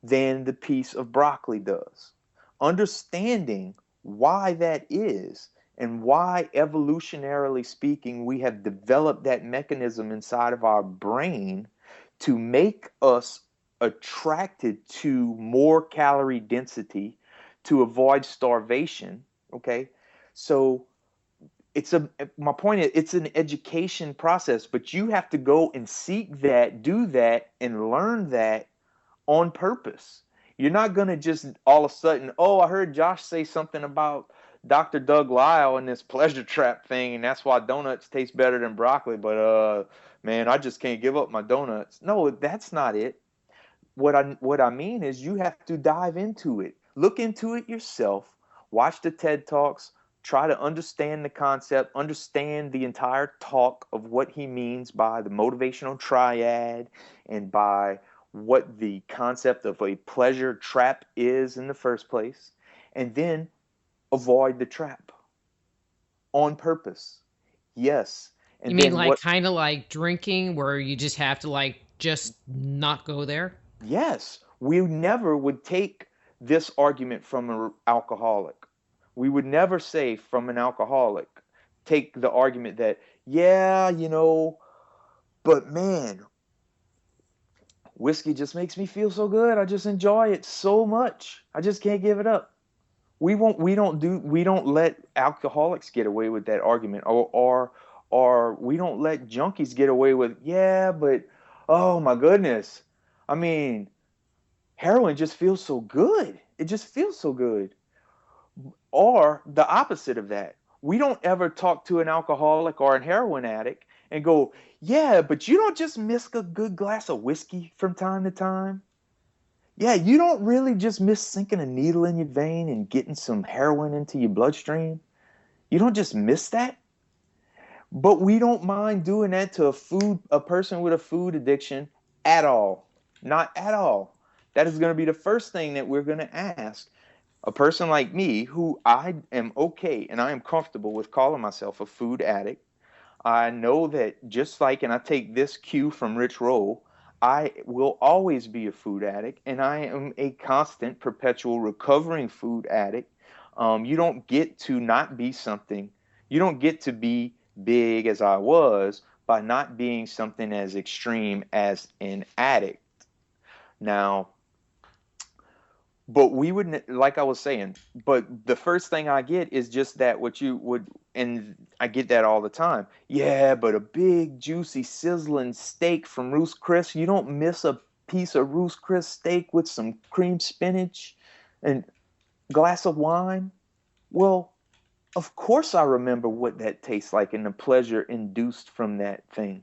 than the piece of broccoli does. Understanding why that is and why, evolutionarily speaking, we have developed that mechanism inside of our brain to make us attracted to more calorie density to avoid starvation. Okay, so my point is, it's an education process, but you have to go and seek that, do that, and learn that on purpose. You're not going to just all of a sudden, oh, I heard Josh say something about Dr. Doug Lisle and this pleasure trap thing, and that's why donuts taste better than broccoli, but man, I just can't give up my donuts. No, that's not it. What I mean is, you have to dive into it. Look into it yourself. Watch the TED Talks. Try to understand the concept, understand the entire talk of what he means by the motivational triad and by what the concept of a pleasure trap is in the first place, and then avoid the trap on purpose. Yes. You And mean then like what? kind of like drinking where you just have to like just not go there? Yes, we never would take this argument from an alcoholic. We would never say from an alcoholic, take the argument that, yeah, but man, whiskey just makes me feel so good. I just enjoy it so much. I just can't give it up. We don't let alcoholics get away with that argument, or we don't let junkies get away with, yeah, but oh my goodness. I mean, heroin just feels so good. It just feels so good. Or the opposite of that. We don't ever talk to an alcoholic or a heroin addict and go, yeah, but you don't just miss a good glass of whiskey from time to time. Yeah, you don't really just miss sinking a needle in your vein and getting some heroin into your bloodstream. You don't just miss that. But we don't mind doing that to a person with a food addiction at all. Not at all. That is going to be the first thing that we're going to ask. A person like me, who I am okay and I am comfortable with calling myself a food addict, I know that just like, and I take this cue from Rich Roll, I will always be a food addict, and I am a constant, perpetual, recovering food addict. You don't get to not be something. You don't get to be big as I was by not being something as extreme as an addict. Now, but we wouldn't, like I was saying, but the first thing I get is just that what you would, and I get that all the time. Yeah, but a big, juicy, sizzling steak from Ruth's Chris, you don't miss a piece of Ruth's Chris steak with some cream spinach and glass of wine. Well, of course I remember what that tastes like and the pleasure induced from that thing.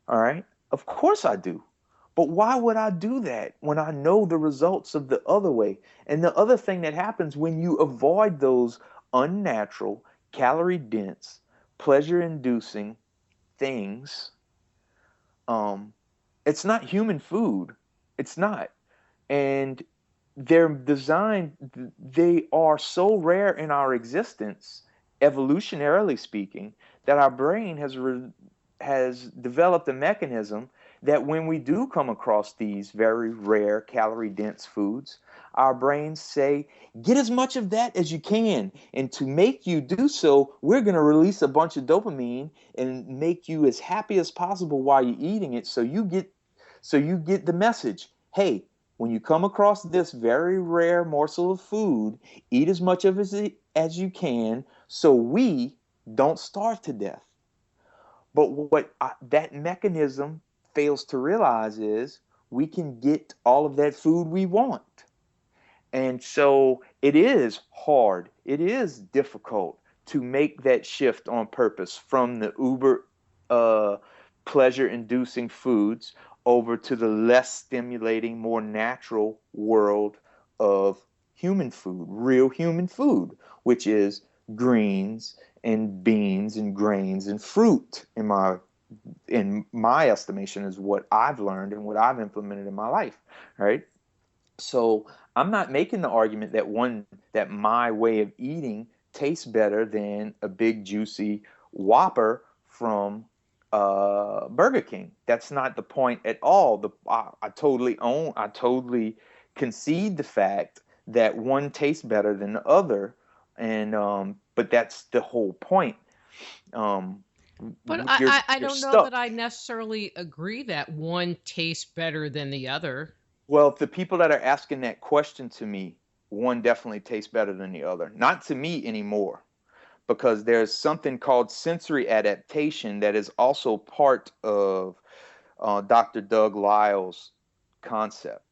All right? Of course I do. But why would I do that when I know the results of the other way? And the other thing that happens when you avoid those unnatural, calorie dense, pleasure inducing things, it's not human food. It's not. And they're designed, they are so rare in our existence, evolutionarily speaking, that our brain has developed a mechanism that when we do come across these very rare calorie dense foods, our brains say, get as much of that as you can. And to make you do so, we're going to release a bunch of dopamine and make you as happy as possible while you're eating it. So you get the message. Hey, when you come across this very rare morsel of food, eat as much of it as you can so we don't starve to death. But what that mechanism fails to realize is we can get all of that food we want. And so it is hard, it is difficult to make that shift on purpose from the uber pleasure-inducing foods over to the less stimulating, more natural world of human food, real human food, which is greens and beans and grains and fruit in my estimation is what I've learned and what I've implemented in my life, right? So I'm not making the argument that my way of eating taste better than a big juicy Whopper from Burger King. That's not the point at all. I totally concede the fact that one tastes better than the other, and but that's the whole point. But You're I don't know stuck. that I necessarily agree that one tastes better than the other. Well, the people that are asking that question to me, one definitely tastes better than the other. Not to me anymore, because there's something called sensory adaptation that is also part of Dr. Doug Lyle's concept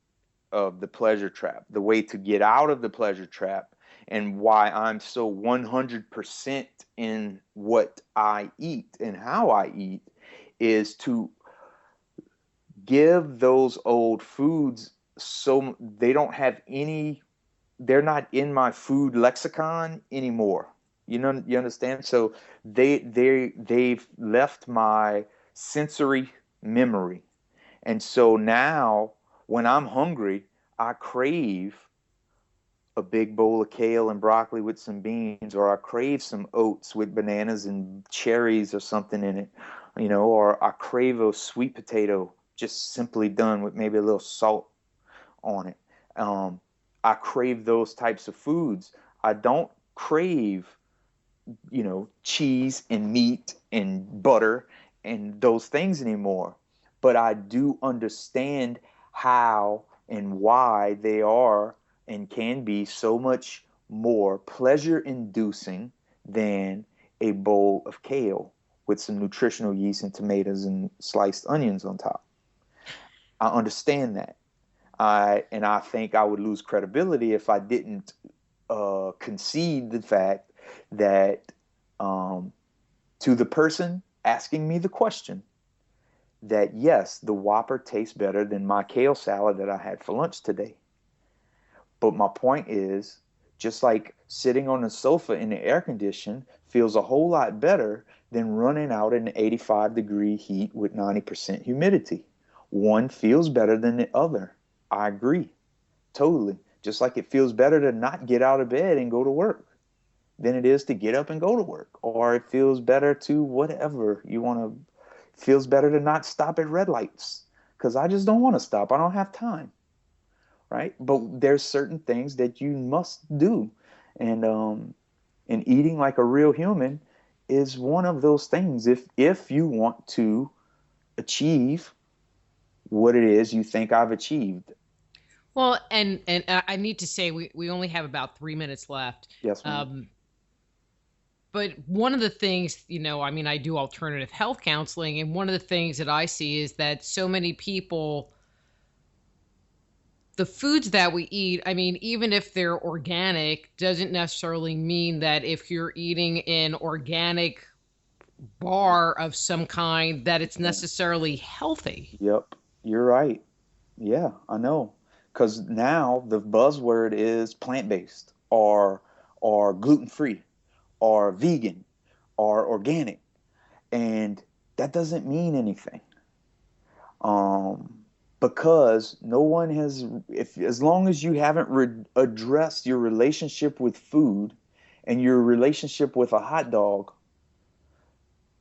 of the pleasure trap, the way to get out of the pleasure trap, and why I'm so 100% in what I eat and how I eat is to give those old foods so they don't have any, they're not in my food lexicon anymore. You understand? So they've left my sensory memory. And so now when I'm hungry, I crave a big bowl of kale and broccoli with some beans, or I crave some oats with bananas and cherries or something in it, or I crave a sweet potato just simply done with maybe a little salt on it. I crave those types of foods. I don't crave, cheese and meat and butter and those things anymore. But I do understand how and why they are and can be so much more pleasure inducing than a bowl of kale with some nutritional yeast and tomatoes and sliced onions on top. I understand that. I think I would lose credibility if I didn't concede the fact that to the person asking me the question, that yes, the Whopper tastes better than my kale salad that I had for lunch today. But my point is, just like sitting on a sofa in the air condition feels a whole lot better than running out in 85-degree heat with 90% humidity. One feels better than the other. I agree. Totally. Just like it feels better to not get out of bed and go to work than it is to get up and go to work. Or it feels better to whatever you want to. It feels better to not stop at red lights because I just don't want to stop. I don't have time. Right? But there's certain things that you must do. And eating like a real human is one of those things if you want to achieve what it is you think I've achieved. Well, and I need to say we only have about 3 minutes left. Yes, ma'am. But one of the things, I do alternative health counseling, and one of the things that I see is that so many people, the foods that we eat, even if they're organic, doesn't necessarily mean that if you're eating an organic bar of some kind that it's necessarily healthy. Yep, you're right. Yeah, I know. Because now the buzzword is plant-based or gluten-free or vegan or organic. And that doesn't mean anything. Because no one has, as long as you haven't addressed your relationship with food and your relationship with a hot dog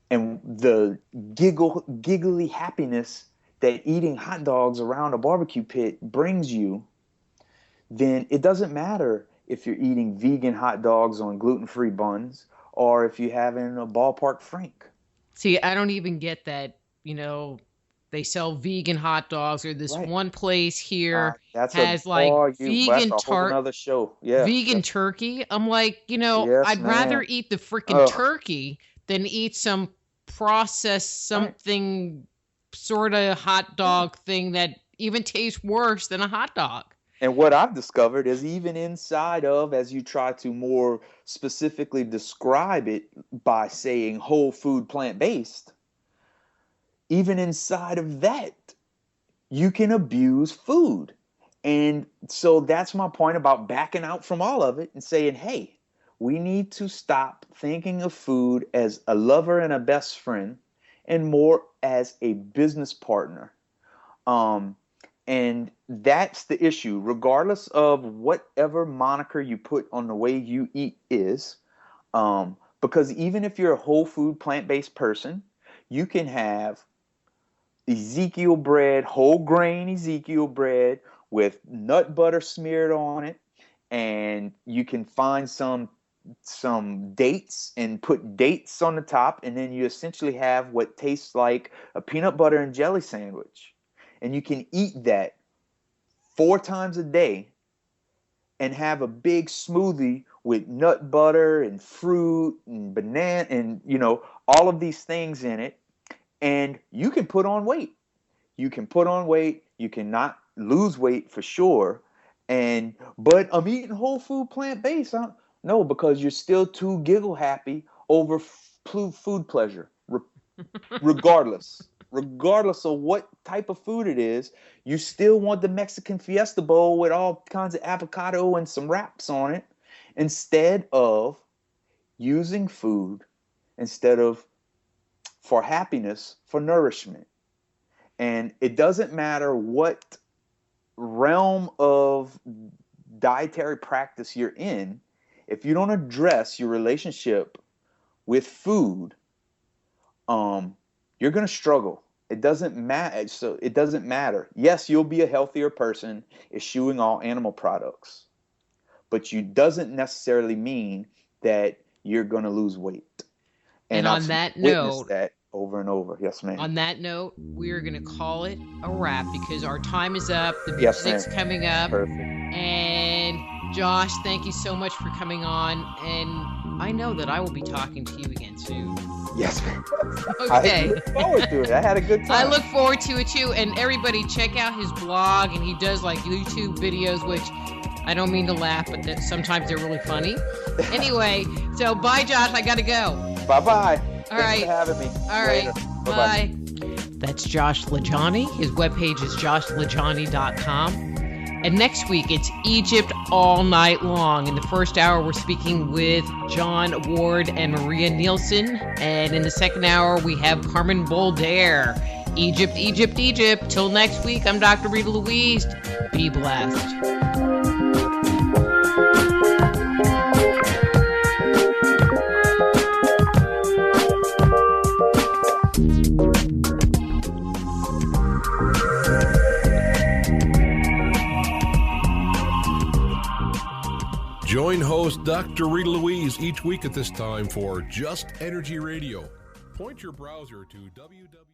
and the giggly happiness that eating hot dogs around a barbecue pit brings you, then it doesn't matter if you're eating vegan hot dogs on gluten-free buns or if you're having a ballpark frank. See, I don't even get that, they sell vegan hot dogs, or this one place here has that's vegan a whole nother show. Yeah. Vegan turkey. I'm like, Yes, I'd rather eat the freaking turkey than eat some processed something sort of hot dog thing that even tastes worse than a hot dog. And what I've discovered is even inside of, as you try to more specifically describe it by saying whole food plant-based, even inside of that, you can abuse food. And so that's my point about backing out from all of it and saying, hey, we need to stop thinking of food as a lover and a best friend and more as a business partner. And that's the issue. Regardless of whatever moniker you put on the way you eat is, Because even if you're a whole food, plant-based person, you can have Ezekiel bread, whole grain Ezekiel bread with nut butter smeared on it, and you can find some dates and put dates on the top, and then you essentially have what tastes like a peanut butter and jelly sandwich. And you can eat that 4 times a day and have a big smoothie with nut butter and fruit and banana and, all of these things in it. And you can put on weight. You can put on weight. You cannot lose weight for sure. But I'm eating whole food, plant-based. No, because you're still too giggle happy over food pleasure, regardless of what type of food it is. You still want the Mexican Fiesta bowl with all kinds of avocado and some wraps on it, instead of using food for happiness, for nourishment. And it doesn't matter what realm of dietary practice you're in, if you don't address your relationship with food, you're going to struggle. It doesn't matter. So it doesn't matter. Yes, you'll be a healthier person eschewing all animal products, but it doesn't necessarily mean that you're going to lose weight. And on that note, that over and over. Yes, ma'am. On that note, we're going to call it a wrap because our time is up. The Yes, music's ma'am. coming up. Perfect. And Josh, thank you so much for coming on. And I know that I will be talking to you again soon. Yes, ma'am. Okay. I look forward to it. I had a good time. I look forward to it too. And everybody check out his blog, and he does like YouTube videos, which I don't mean to laugh, but sometimes they're really funny. Anyway, so bye, Josh. I got to go. Bye-bye. All Thanks right. for having me. All Later. right. Bye-bye. Bye. That's Josh LaJuanie. His webpage is joshlajuanie.com. And next week, it's Egypt all night long. In the first hour, we're speaking with John Ward and Maria Nielsen. And in the second hour, we have Carmen Bolder. Egypt, Egypt, Egypt. Till next week, I'm Dr. Rita Louise. Be blessed. Join host Dr. Rita Louise each week at this time for Just Energy Radio. Point your browser to www.